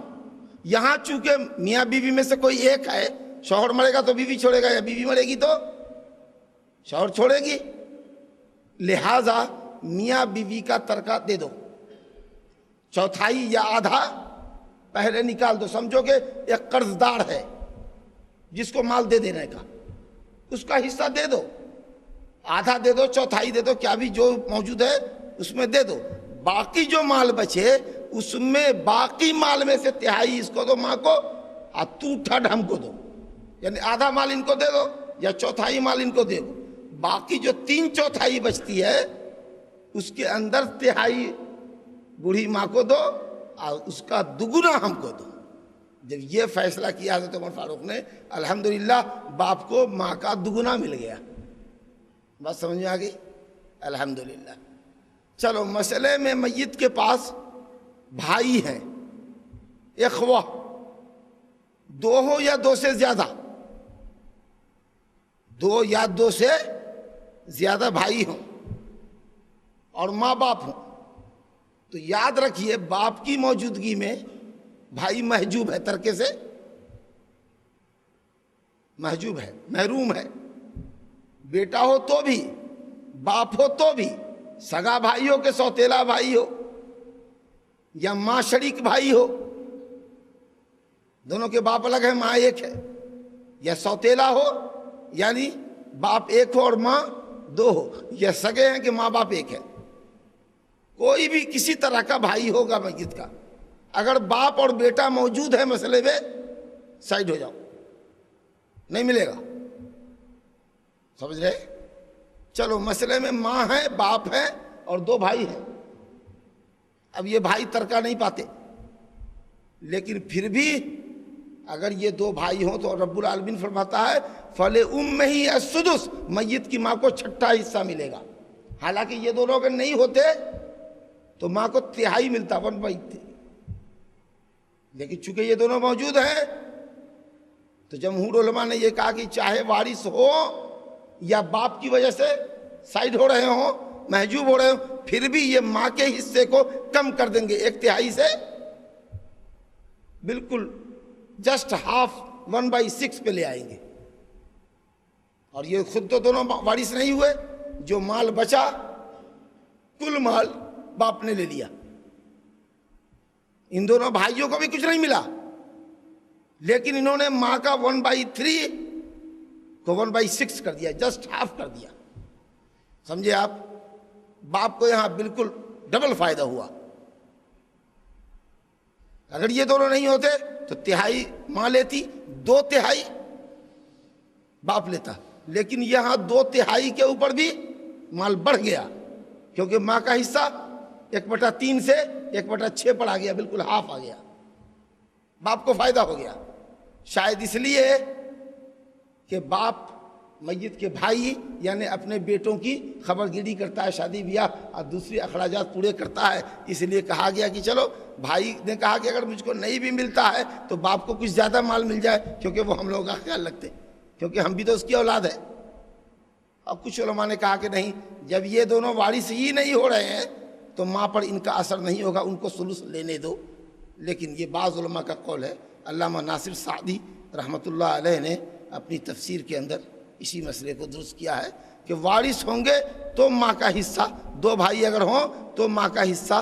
یہاں چونکہ میاں بیوی میں سے کوئی ایک ہے، شوہر مرے گا تو بیوی چھوڑے گا یا بیوی مرے گی تو شوہر چھوڑے گی، لہذا میاں بیوی کا ترکہ دے دو. چوتھائی یا آدھا پہلے نکال دو. سمجھو کہ ایک قرض دار ہے جس کو مال دے دینے کا، اس کا حصہ دے دو، آدھا دے دو، چوتھائی دے دو، کیا بھی جو موجود ہے اس میں دے دو. باقی جو مال بچے اس میں باقی مال میں سے تہائی اس کو دو ماں کو، اور 2/3 ہم کو دو. یعنی آدھا مال ان کو دے دو یا چوتھائی مال ان کو دے دو. باقی جو 3/4 بچتی ہے اس کے اندر تہائی بوڑھی ماں کو دو اور اس کا دگنا ہم کو دو. جب یہ فیصلہ کیا حضرت عمر فاروق نے، الحمدللہ باپ کو ماں کا دگنا مل گیا. بات سمجھ میں آ گئی؟ الحمدللہ. چلو، مسئلے میں میت کے پاس بھائی ہیں، اخوہ، 2 ہو یا 2 سے زیادہ، 2 یا 2 سے زیادہ بھائی ہوں اور ماں باپ ہوں، تو یاد رکھیے باپ کی موجودگی میں بھائی محجوب ہے، ترکے سے محجوب ہے، محروم ہے. بیٹا ہو تو بھی، باپ ہو تو بھی، سگا بھائی ہو کہ سوتیلا بھائی ہو یا ماں شریک بھائی ہو، دونوں کے باپ الگ ہے ماں ایک ہے، یا سوتیلا ہو یعنی باپ ایک ہو اور ماں 2 ہو، یا سگے ہیں کہ ماں باپ ایک ہے، کوئی بھی کسی طرح کا بھائی ہوگا میت کا، اگر باپ اور بیٹا موجود ہے مسئلے میں سائڈ ہو جاؤ، نہیں ملے گا. سمجھ رہے؟ چلو، مسئلے میں ماں ہے، باپ ہے اور 2 بھائی ہیں. اب یہ بھائی ترکہ نہیں پاتے، لیکن پھر بھی اگر یہ 2 بھائی ہوں تو رب العالمین فرماتا ہے فَلِأُمِّهِ السُّدُسُ، میت کی ماں کو 6واں حصہ ملے گا. حالانکہ یہ دونوں اگر نہیں ہوتے تو ماں کو تہائی ملتا 1/3، لیکن چونکہ یہ دونوں موجود ہیں تو جمہور علماء نے یہ کہا کہ چاہے وارث ہو یا باپ کی وجہ سے سائڈ ہو رہے ہوں، محجوب ہو رہے ہوں، پھر بھی یہ ماں کے حصے کو کم کر دیں گے، 1/3 سے بالکل جسٹ ہاف 1/6 پہ لے آئیں گے. اور یہ خود تو دونوں وارث نہیں ہوئے، جو مال بچا کل مال باپ نے لے لیا. ان دونوں بھائیوں کو بھی کچھ نہیں ملا، لیکن انہوں نے ماں کا 1/3 کو 1/6 کر دیا، جسٹ ہاف کر دیا. سمجھے آپ؟ باپ کو یہاں بالکل ڈبل فائدہ ہوا. اگر یہ دونوں نہیں ہوتے تو 1/3 ماں لیتی، 2/3 باپ لیتا. لیکن یہاں 2/3 کے اوپر بھی مال بڑھ گیا، کیونکہ ماں کا حصہ 1/3 سے 1/6 پر آ گیا، بالکل ہاف آ گیا. باپ کو فائدہ ہو گیا. شاید اس لیے کہ باپ میت کے بھائی یعنی اپنے بیٹوں کی خبر گیری کرتا ہے، شادی بیاہ اور دوسری اخراجات پورے کرتا ہے، اس لیے کہا گیا کہ چلو بھائی نے کہا کہ اگر مجھ کو نہیں بھی ملتا ہے تو باپ کو کچھ زیادہ مال مل جائے، کیونکہ وہ ہم لوگوں کا خیال رکھتے، کیونکہ ہم بھی تو اس کی اولاد ہے. اور کچھ علماء نے کہا کہ نہیں، جب یہ دونوں وارث ہی نہیں ہو رہے ہیں تو ماں پر ان کا اثر نہیں ہوگا، ان کو ثلث لینے دو. لیکن یہ بعض علماء کا قول ہے. علامہ ناصر سعدی رحمۃ اللہ علیہ نے اپنی تفسیر کے اندر اسی مسئلے کو درست کیا ہے کہ وارث ہوں گے تو ماں کا حصہ، 2 بھائی اگر ہوں تو ماں کا حصہ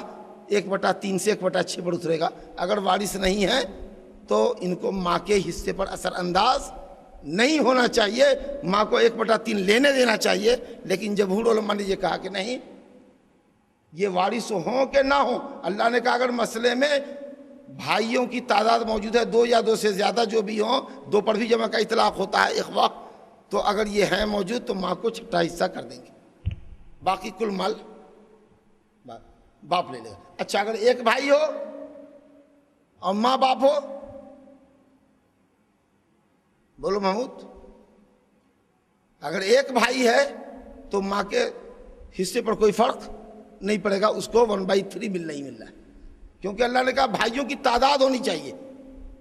1/3 سے 1/6 پر اترے گا. اگر وارث نہیں ہے تو ان کو ماں کے حصے پر اثر انداز نہیں ہونا چاہیے، ماں کو 1/3 لینے دینا چاہیے. لیکن جمہور علماء نے یہ کہا کہ نہیں، یہ وارث ہوں کہ نہ ہوں، اللہ نے کہا اگر مسئلے میں بھائیوں کی تعداد موجود ہے، 2 یا 2 سے زیادہ جو بھی ہوں، 2 پر بھی جمع کا اطلاق ہوتا ہے اخوا، تو اگر یہ ہیں موجود تو ماں کو 6واں حصہ کر دیں گے، باقی کل مال باپ لے لے گا. اچھا اگر ایک بھائی ہو اور ماں باپ ہو، بولو محمود، اگر ایک بھائی ہے تو ماں کے حصے پر کوئی فرق نہیں پڑے گا، اس کو 1/3 نہیں مل رہا ہے، کیونکہ اللہ نے کہا بھائیوں کی تعداد ہونی چاہیے،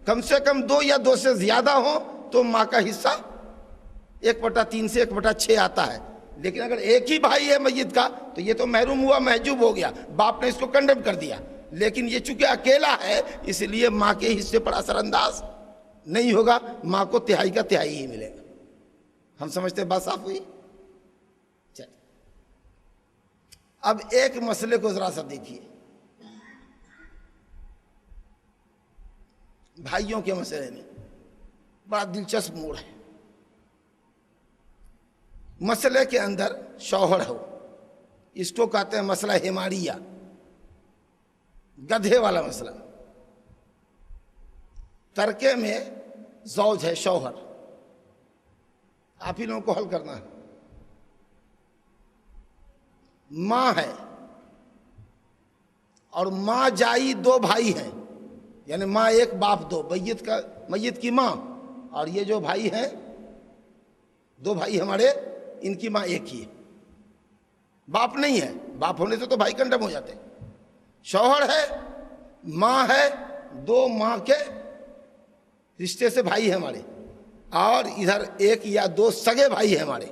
کم سے کم 2 یا 2 سے زیادہ ہوں تو ماں کا حصہ 1/3 سے 1/6 آتا ہے. لیکن اگر ایک ہی بھائی ہے میت کا تو یہ تو محروم ہوا، محجوب ہو گیا، باپ نے اس کو کنڈم کر دیا. لیکن یہ چونکہ اکیلا ہے اس لیے ماں کے حصے پر اثر انداز نہیں ہوگا، ماں کو 1/3 کا 1/3 ہی ملے گا. ہم سمجھتے ہیں بات صاف ہوئی؟ چل اب ایک مسئلے کو ذرا سا دیکھیے، بھائیوں کے مسئلے میں بڑا دلچسپ موڑ ہے. مسئلے کے اندر شوہر ہو، اس کو کہتے ہیں مسئلہ حماریہ، گدھے والا مسئلہ. ترکے میں زوج ہے، شوہر، آپ ہی لوگوں کو حل کرنا ہے. ماں ہے اور ماں جائی 2 بھائی ہیں، یعنی ماں 1 باپ 2، میت کی ماں اور یہ جو بھائی ہیں 2 بھائی ہمارے، ان کی ماں 1 ہی ہے، باپ نہیں ہے. باپ ہونے سے تو بھائی کنڈم ہو جاتے. شوہر ہے، ماں ہے، 2 ماں کے رشتے سے بھائی ہیں ہمارے، اور ادھر 1 یا 2 سگے بھائی ہیں ہمارے.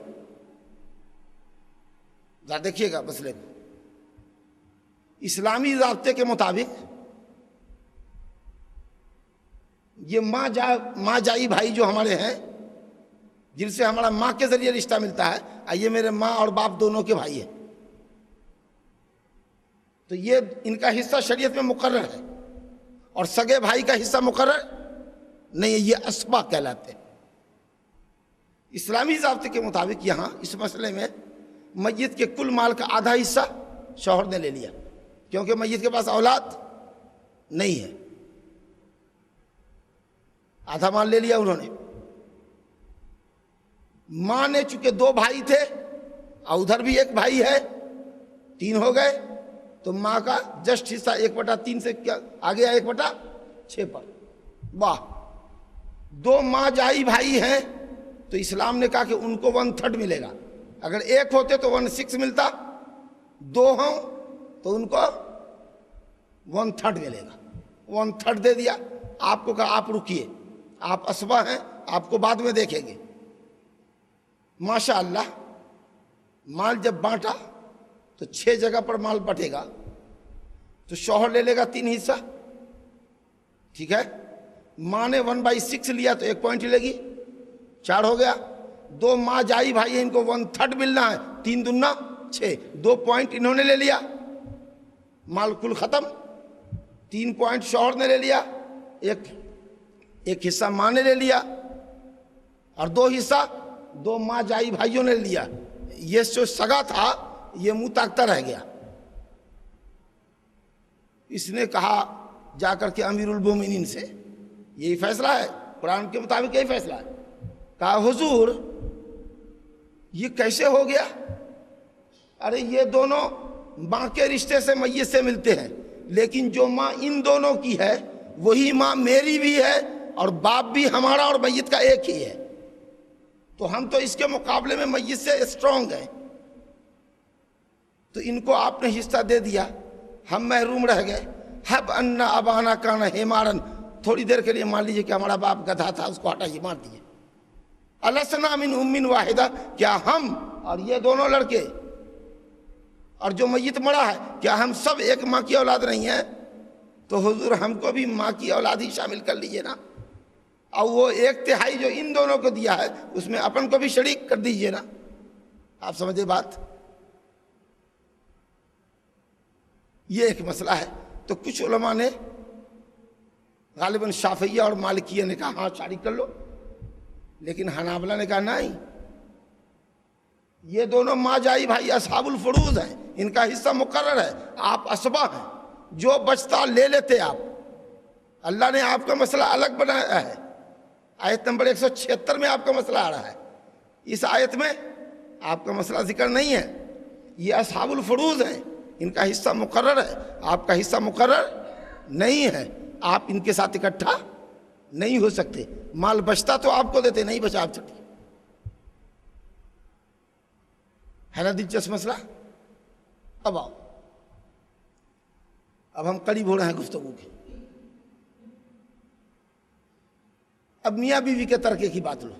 ذرا دیکھیے گا مسئلے کو. اسلامی ضابطے کے مطابق یہ ماں جائی بھائی جو ہمارے ہیں، جن سے ہمارا ماں کے ذریعے رشتہ ملتا ہے، یہ میرے ماں اور باپ دونوں کے بھائی ہیں، تو یہ ان کا حصہ شریعت میں مقرر ہے. اور سگے بھائی کا حصہ مقرر نہیں ہے، یہ اسبا کہلاتے ہیں. اسلامی ضابطے کے مطابق یہاں اس مسئلے میں میت کے کل مال کا آدھا حصہ شوہر نے لے لیا، کیونکہ میت کے پاس اولاد نہیں ہے، آدھا مال لے لیا انہوں نے. ماں نے چونکہ 2 بھائی تھے اور ادھر بھی 1 بھائی ہے، 3 ہو گئے، تو ماں کا جسٹ حصہ 1/3 سے کیا آ گیا 1/6 پر. واہ، 2 ماں جائی بھائی ہیں تو اسلام نے کہا کہ ان کو 1/3 ملے گا. اگر 1 ہوتے تو 1/6 ملتا، 2 ہوں تو ان کو 1/3 ملے گا. 1/3 دے دیا. آپ کو کہا آپ رکیے، آپ اسبا ہیں، آپ کو بعد میں دیکھیں گے. ماشاء اللہ مال جب بانٹا تو 6 جگہ پر مال بٹے گا تو شوہر لے لے گا 3 حصہ، ٹھیک ہے. ماں نے 1/6 لیا تو 1 پوائنٹ لے گی، 4 ہو گیا. 2 ماں جائی بھائی ہیں، ان کو 1/3 ملنا ہے، 3 دونا 6، 2 پوائنٹ انہوں نے لے لیا، مال کل ختم. 3 پوائنٹ شوہر نے لے لیا، ایک حصہ ماں نے لے لیا، اور 2 حصہ 2 ماں جائی بھائیوں نے لیا. یہ جو سگا تھا یہ منہ تاکتا رہ گیا. اس نے کہا جا کر کے امیر المومنین سے، یہی فیصلہ ہے قرآن کے مطابق، یہی فیصلہ ہے. کہا حضور یہ کیسے ہو گیا؟ ارے یہ دونوں ماں کے رشتے سے میت سے ملتے ہیں، لیکن جو ماں ان دونوں کی ہے وہی ماں میری بھی ہے، اور باپ بھی ہمارا اور میت کا ایک ہی ہے، تو ہم تو اس کے مقابلے میں میت سے اسٹرانگ ہیں. تو ان کو آپ نے حصہ دے دیا، ہم محروم رہ گئے. حب ان ابانا کان حمارن، تھوڑی دیر کے لیے مان لیجیے کہ ہمارا باپ گدھا تھا، اس کو ہٹائیے، مار دیجیے. السنا من ام واحدہ، کیا ہم اور یہ دونوں لڑکے اور جو میت مڑا ہے کیا ہم سب ایک ماں کی اولاد نہیں ہیں؟ تو حضور ہم کو بھی ماں کی اولاد ہی شامل کر لیجیے نا، اور وہ 1/3 جو ان دونوں کو دیا ہے اس میں اپن کو بھی شریک کر دیجیے نا. آپ سمجھے بات؟ یہ ایک مسئلہ ہے. تو کچھ علماء نے غالباً شافعیہ اور مالکیہ نے کہا ہاں شریک کر لو، لیکن حنابلہ نے کہا نہیں، یہ دونوں ماں جائی بھائی اصحاب الفروض ہیں، ان کا حصہ مقرر ہے، آپ اسبا ہیں، جو بچتا لے لیتے آپ. اللہ نے آپ کا مسئلہ الگ بنایا ہے. آیت نمبر 176 میں آپ کا مسئلہ آ رہا ہے، اس آیت میں آپ کا مسئلہ ذکر نہیں ہے. یہ اصحاب الفروض ہیں، ان کا حصہ مقرر ہے، آپ کا حصہ مقرر نہیں ہے. آپ ان کے ساتھ اکٹھا نہیں ہو سکتے. مال بچتا تو آپ کو دیتے، نہیں بچا آپ سکتے. ہے نا دلچسپ مسئلہ؟ اب آؤ، اب ہم قریب ہو رہے ہیں گفتگو کے. اب میاں بیوی کے ترکے کی بات لو.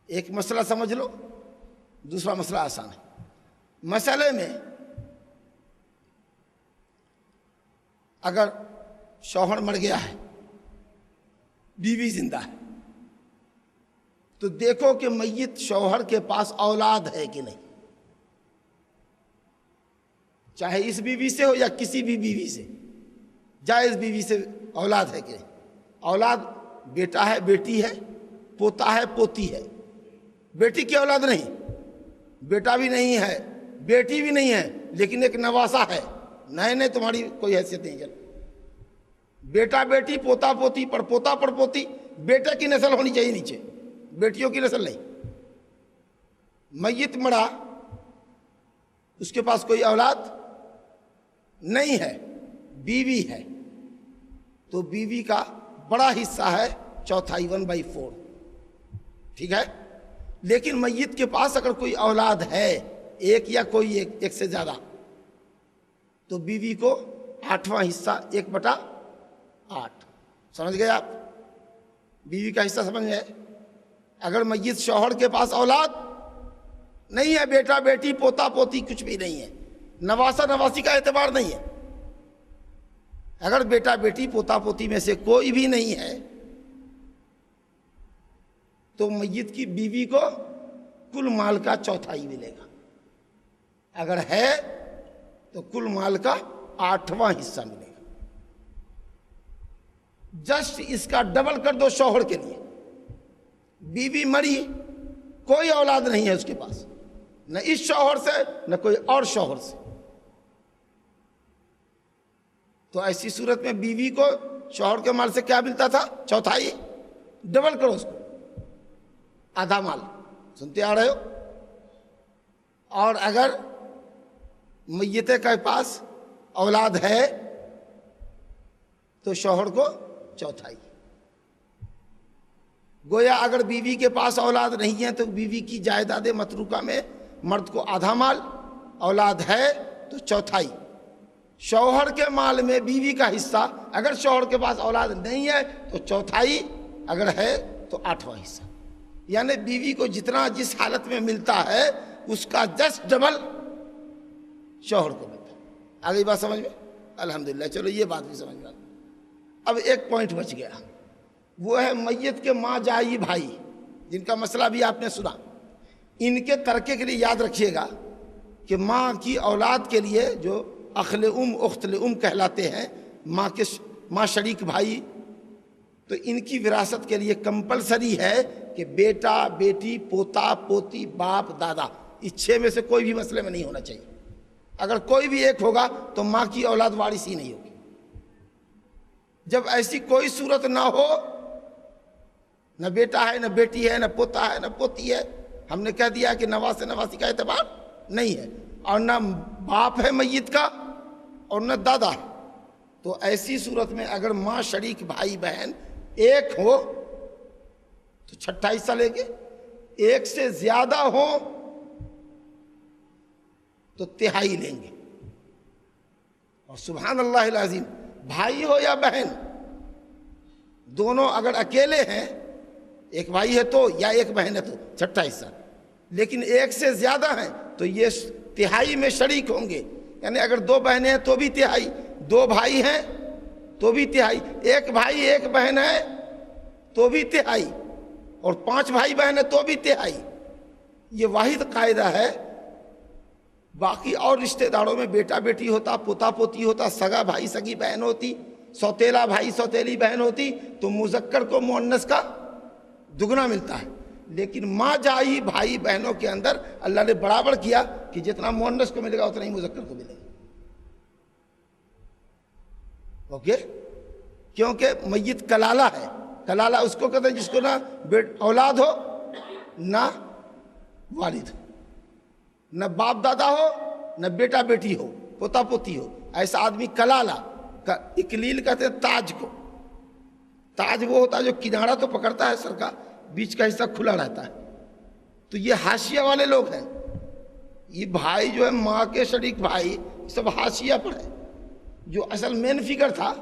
ایک مسئلہ سمجھ لو، دوسرا مسئلہ آسان ہے. مسئلے میں اگر شوہر مر گیا ہے، بیوی زندہ ہے، تو دیکھو کہ میت شوہر کے پاس اولاد ہے کہ نہیں، چاہے اس بیوی سے ہو یا کسی بھی بیوی سے، جائز بیوی سے اولاد ہے کہ نہیں. اولاد بیٹا ہے، بیٹی ہے، پوتا ہے، پوتی ہے. بیٹی کی اولاد نہیں، بیٹا بھی نہیں ہے، بیٹی بھی نہیں ہے، لیکن ایک نواسا ہے. نہیں تمہاری کوئی حیثیت نہیں. چل بیٹا بیٹی پوتا پوتی پڑپوتا پڑپوتی، بیٹے کی نسل ہونی چاہیے نیچے، بیٹیوں کی نسل نہیں. میت مڑا، اس کے پاس کوئی اولاد نہیں ہے، بیوی ہے، تو بیوی کا بڑا حصہ ہے 1/4 1/4، ٹھیک ہے. لیکن میت کے پاس اگر کوئی اولاد ہے، ایک یا کوئی ایک سے زیادہ، تو بیوی کو 8واں حصہ 1/8. سمجھ گئے آپ؟ بیوی کا حصہ سمجھ گئے؟ اگر میت شوہر کے پاس اولاد نہیں ہے، بیٹا بیٹی پوتا پوتی کچھ بھی نہیں ہے، نواسا نواسی کا اعتبار نہیں ہے، اگر بیٹا بیٹی پوتا پوتی میں سے کوئی بھی نہیں ہے، تو میت کی بیوی کو کل مال کا 1/4 ملے گا. اگر ہے تو کل مال کا 8واں حصہ ملے گا. جسٹ اس کا ڈبل کر دو شوہر کے لیے. بیوی مری، کوئی اولاد نہیں ہے اس کے پاس، نہ اس شوہر سے نہ کوئی اور شوہر سے، تو ایسی صورت میں بیوی کو شوہر کے مال سے کیا ملتا تھا؟ 1/4. ڈبل کرو اس کو، آدھا مال. سنتے آ رہے ہو؟ اور اگر میت کے پاس اولاد ہے تو شوہر کو 1/4. گویا اگر بیوی کے پاس اولاد نہیں ہے تو بیوی کی جائیداد متروکہ میں مرد کو آدھا مال، اولاد ہے تو 1/4. شوہر کے مال میں بیوی کا حصہ، اگر شوہر کے پاس اولاد نہیں ہے تو 1/4، اگر ہے تو 8واں حصہ. یعنی بیوی کو جتنا جس حالت میں ملتا ہے اس کا 10 ڈبل شوہر کو ملتا ہے۔ آ گئی بات سمجھ میں؟ الحمدللہ، چلو یہ بات بھی سمجھ میں آ گئی۔ اب ایک پوائنٹ بچ گیا، وہ ہے میت کے ماں جائی بھائی، جن کا مسئلہ بھی آپ نے سنا۔ ان کے ترکے کے لیے یاد رکھیے گا کہ ماں کی اولاد کے لیے جو اخل اخت ام کہلاتے ہیں، ماں شریک بھائی، تو ان کی وراثت کے لیے کمپلسری ہے کہ بیٹا بیٹی پوتا پوتی باپ دادا، اس 6 میں سے کوئی بھی مسئلے میں نہیں ہونا چاہیے۔ اگر کوئی بھی ایک ہوگا تو ماں کی اولاد وارث ہی نہیں ہوگی۔ جب ایسی کوئی صورت نہ ہو، نہ بیٹا ہے نہ بیٹی ہے نہ پوتا ہے نہ پوتی ہے، ہم نے کہہ دیا کہ نواز سے نواسی کا اعتبار نہیں ہے، اور نہ باپ ہے میت کا اور نہ دادا ہے، تو ایسی صورت میں اگر ماں شریک بھائی بہن ایک ہو تو چھٹا حصہ لیں گے، ایک سے زیادہ ہو تو تہائی لیں گے۔ اور سبحان اللہ العظیم، بھائی ہو یا بہن، دونوں اگر اکیلے ہیں، ایک بھائی ہے تو یا ایک بہن ہے تو چھٹا حصہ، لیکن ایک سے زیادہ ہیں تو یہ تہائی میں شریک ہوں گے۔ یعنی اگر 2 بہنیں ہیں تو بھی تہائی، 2 بھائی ہیں تو بھی تہائی، 1 بھائی 1 بہن ہے تو بھی تہائی، اور 5 بھائی بہن ہے تو بھی تہائی۔ یہ واحد قاعدہ ہے۔ باقی اور رشتہ داروں میں بیٹا بیٹی ہوتا، پوتا پوتی ہوتا، سگا بھائی سگی بہن ہوتی، سوتیلا بھائی سوتیلی بہن ہوتی، تو مذکر کو مؤنث کا دگنا ملتا ہے۔ لیکن ماں جائی بھائی بہنوں کے اندر اللہ نے برابر کیا کہ جتنا مؤنث کو ملے گا اتنا ہی مذکر کو ملے گا۔ اوکے؟ کیونکہ میت کلالہ ہے۔ کلالہ اس کو کہتے ہیں جس کو نہ اولاد ہو نہ والد ہو، نہ باپ دادا ہو نہ بیٹا بیٹی ہو، پوتا پوتی ہو، ایسا آدمی کلالہ۔ اکلیل کہتے ہیں تاج کو۔ تاج وہ ہوتا ہے جو کنارہ تو پکڑتا ہے سر کا، بیچ کا حصہ کھلا رہتا ہے۔ تو یہ حاشیہ والے لوگ ہیں۔ یہ بھائی جو ہے ماں کے شریک بھائی سب حاشیہ پر ہے، جو اصل مین فگر تھا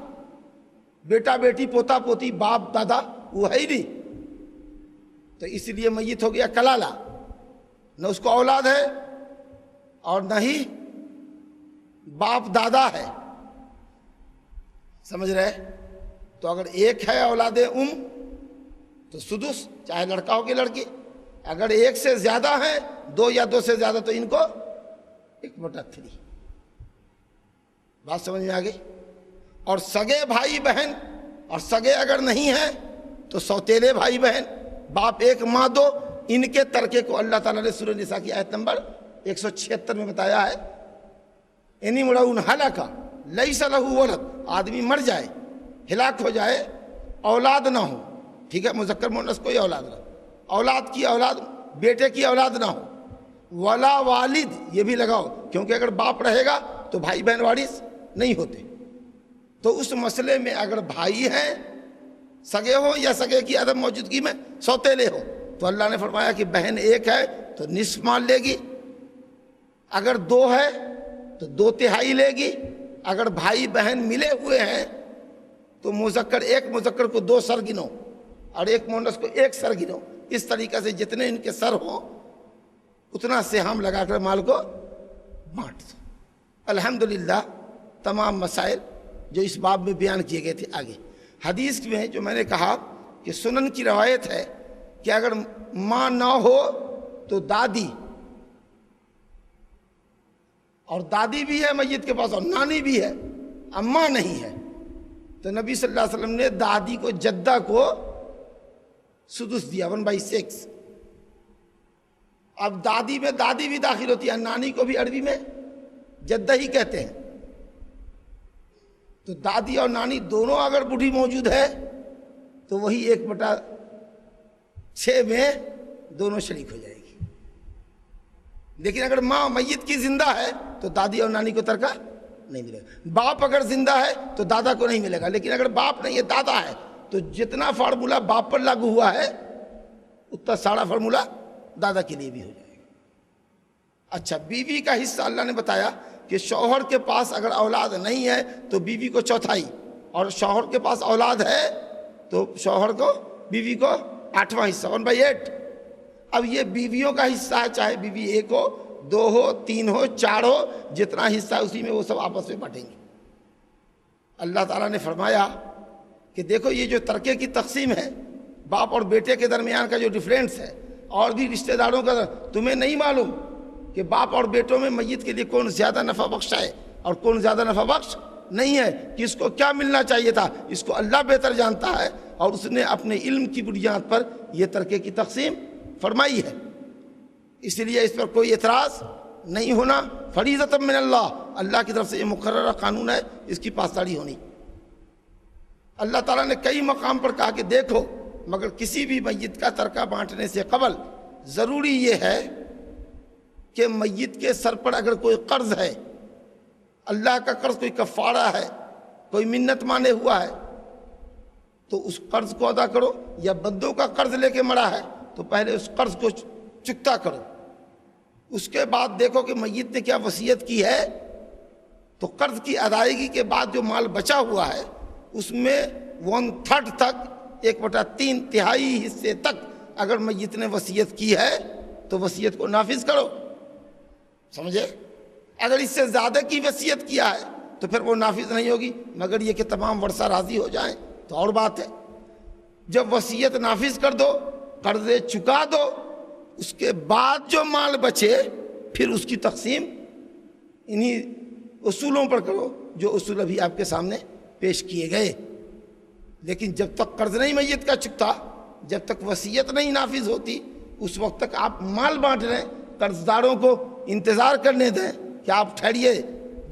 بیٹا بیٹی پوتا پوتی باپ دادا وہ ہے ہی نہیں۔ تو اس لیے میت ہو گیا کلالہ، نہ اس کو اولاد ہے اور نہ ہی باپ دادا ہے۔ سمجھ رہے؟ تو اگر ایک ہے اولاد تو سدس، چاہے لڑکا ہو کہ لڑکی۔ اگر 1 سے زیادہ ہیں، 2 یا 2 سے زیادہ، تو ان کو 1/3۔ بات سمجھ میں آ گئی؟ اور سگے بھائی بہن، اور سگے اگر نہیں ہیں تو سوتیلے بھائی بہن، باپ 1 ماں 2، ان کے ترکے کو اللہ تعالیٰ نے سورہ نساء کی آیت نمبر 176 میں بتایا ہے۔ ان امرؤ ہلک لیس لہ ولد، آدمی مر جائے، ہلاک ہو جائے، اولاد نہ ہو، ٹھیک ہے، مذکر مؤنث کوئی اولاد نہ، اولاد کی اولاد، بیٹے کی اولاد نہ ہو، ولا والد، یہ بھی لگاؤ، کیونکہ اگر باپ رہے گا تو بھائی بہن وارث نہیں ہوتے۔ تو اس مسئلے میں اگر بھائی ہیں، سگے ہوں یا سگے کی عدم موجودگی میں سوتیلے ہوں، تو اللہ نے فرمایا کہ بہن 1 ہے تو نصف مال لے گی، اگر 2 ہے تو 2 تہائی لے گی، اگر بھائی بہن ملے ہوئے ہیں تو مذکر 1 مذکر کو 2 سر گنو اور 1 مؤنث کو 1 سر گنو۔ اس طریقے سے جتنے ان کے سر ہوں اتنا سہام لگا کر مال کو بانٹ دو۔ الحمدللہ تمام مسائل جو اس باب میں بیان کیے گئے تھے آگے۔ حدیث میں جو میں نے کہا کہ سنن کی روایت ہے کہ اگر ماں نہ ہو تو دادی، اور دادی بھی ہے میت کے پاس اور نانی بھی ہے، اماں نہیں ہے، تو نبی صلی اللہ علیہ وسلم نے دادی کو، جدہ کو سدس دیا، 1/6۔ اب دادی میں دادی بھی داخل ہوتی ہے، نانی کو بھی عربی میں جدہ ہی کہتے ہیں۔ تو دادی اور نانی دونوں اگر بوڑھی موجود ہے تو وہی 1/6 میں دونوں شریک ہو جائے گی۔ لیکن اگر ماں میت کی زندہ ہے تو دادی اور نانی کو ترکہ نہیں ملے گا۔ باپ اگر زندہ ہے تو دادا کو نہیں ملے گا، لیکن اگر باپ نہیں ہے دادا ہے تو جتنا فارمولہ باپ پر لاگو ہوا ہے اتنا سارا فارمولہ دادا کے لیے بھی ہو جائے گا۔ اچھا، بیوی کا حصہ اللہ نے بتایا کہ شوہر کے پاس اگر اولاد نہیں ہے تو بیوی کو 1/4، اور شوہر کے پاس اولاد ہے تو شوہر کو، بیوی کو 8واں حصہ، 1/8۔ اب یہ بیویوں کا حصہ ہے، چاہے بیوی 1 ہو 2 ہو 3 ہو 4 ہو، جتنا حصہ اسی میں وہ سب آپس میں بانٹیں گے۔ اللہ تعالیٰ نے فرمایا کہ دیکھو یہ جو ترکے کی تقسیم ہے، باپ اور بیٹے کے درمیان کا جو ڈفرینس ہے، اور بھی رشتہ داروں کا، تمہیں نہیں معلوم کہ باپ اور بیٹوں میں میت کے لیے کون زیادہ نفع بخش ہے اور کون زیادہ نفع بخش نہیں ہے، کہ اس کو کیا ملنا چاہیے تھا، اس کو اللہ بہتر جانتا ہے، اور اس نے اپنے علم کی بنیاد پر یہ ترکے کی تقسیم فرمائی ہے۔ اس لیے اس پر کوئی اعتراض نہیں ہونا، فریضۃ من اللہ، اللہ کی طرف سے یہ مقررہ قانون ہے، اس کی پاسداری ہونی۔ اللہ تعالیٰ نے کئی مقام پر کہا کہ دیکھو، مگر کسی بھی میت کا ترکہ بانٹنے سے قبل ضروری یہ ہے کہ میت کے سر پر اگر کوئی قرض ہے، اللہ کا قرض، کوئی کفارہ ہے، کوئی منت مانے ہوا ہے، تو اس قرض کو ادا کرو، یا بندوں کا قرض لے کے مرا ہے تو پہلے اس قرض کو چکتا کرو۔ اس کے بعد دیکھو کہ میت نے کیا وصیت کی ہے، تو قرض کی ادائیگی کے بعد جو مال بچا ہوا ہے اس میں 1/3 تک، 1/3 تہائی حصے تک اگر میت نے وصیت کی ہے تو وصیت کو نافذ کرو، سمجھے؟ اگر اس سے زیادہ کی وصیت کیا ہے تو پھر وہ نافذ نہیں ہوگی، مگر یہ کہ تمام ورثہ راضی ہو جائیں تو اور بات ہے۔ جب وصیت نافذ کر دو، قرضے چکا دو، اس کے بعد جو مال بچے پھر اس کی تقسیم انہی اصولوں پر کرو جو اصول ابھی آپ کے سامنے پیش کیے گئے۔ لیکن جب تک قرض نہیں میت کا چکتا، جب تک وصیت نہیں نافذ ہوتی، اس وقت تک آپ مال بانٹ رہے ہیں، قرض داروں کو انتظار کرنے دیں کہ آپ ٹھہریے،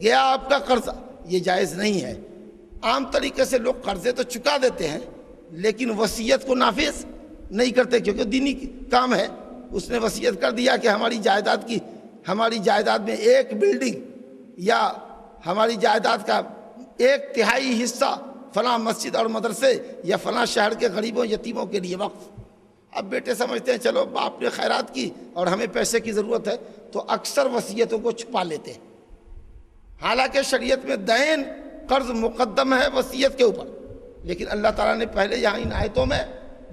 گیا آپ کا قرض، یہ جائز نہیں ہے۔ عام طریقے سے لوگ قرضے تو چکا دیتے ہیں لیکن وصیت کو نافذ نہیں کرتے، کیونکہ دینی کام ہے۔ اس نے وصیت کر دیا کہ ہماری جائیداد میں ایک بلڈنگ یا ہماری جائیداد کا 1/3 حصہ فلاں مسجد اور مدرسے یا فلاں شہر کے غریبوں یتیموں کے لیے وقف۔ اب بیٹے سمجھتے ہیں چلو باپ نے خیرات کی اور ہمیں پیسے کی ضرورت ہے، تو اکثر وصیتوں کو چھپا لیتے ہیں، حالانکہ شریعت میں دین قرض مقدم ہے وصیت کے اوپر، لیکن اللہ تعالیٰ نے پہلے یہاں ان آیتوں میں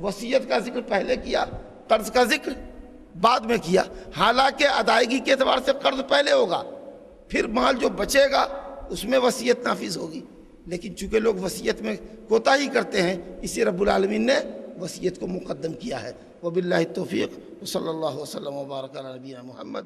وصیت کا ذکر پہلے کیا، قرض کا ذکر بعد میں کیا، حالانکہ ادائیگی کے اعتبار سے قرض پہلے ہوگا، پھر مال جو بچے گا اس میں وصیت نافذ ہوگی۔ لیکن چونکہ لوگ وصیت میں کوتاہی کرتے ہیں، اسی رب العالمین نے وصیت کو مقدم کیا ہے۔ وباللہ التوفیق، صلی اللہ وسلم وبارک علی نبینا محمد۔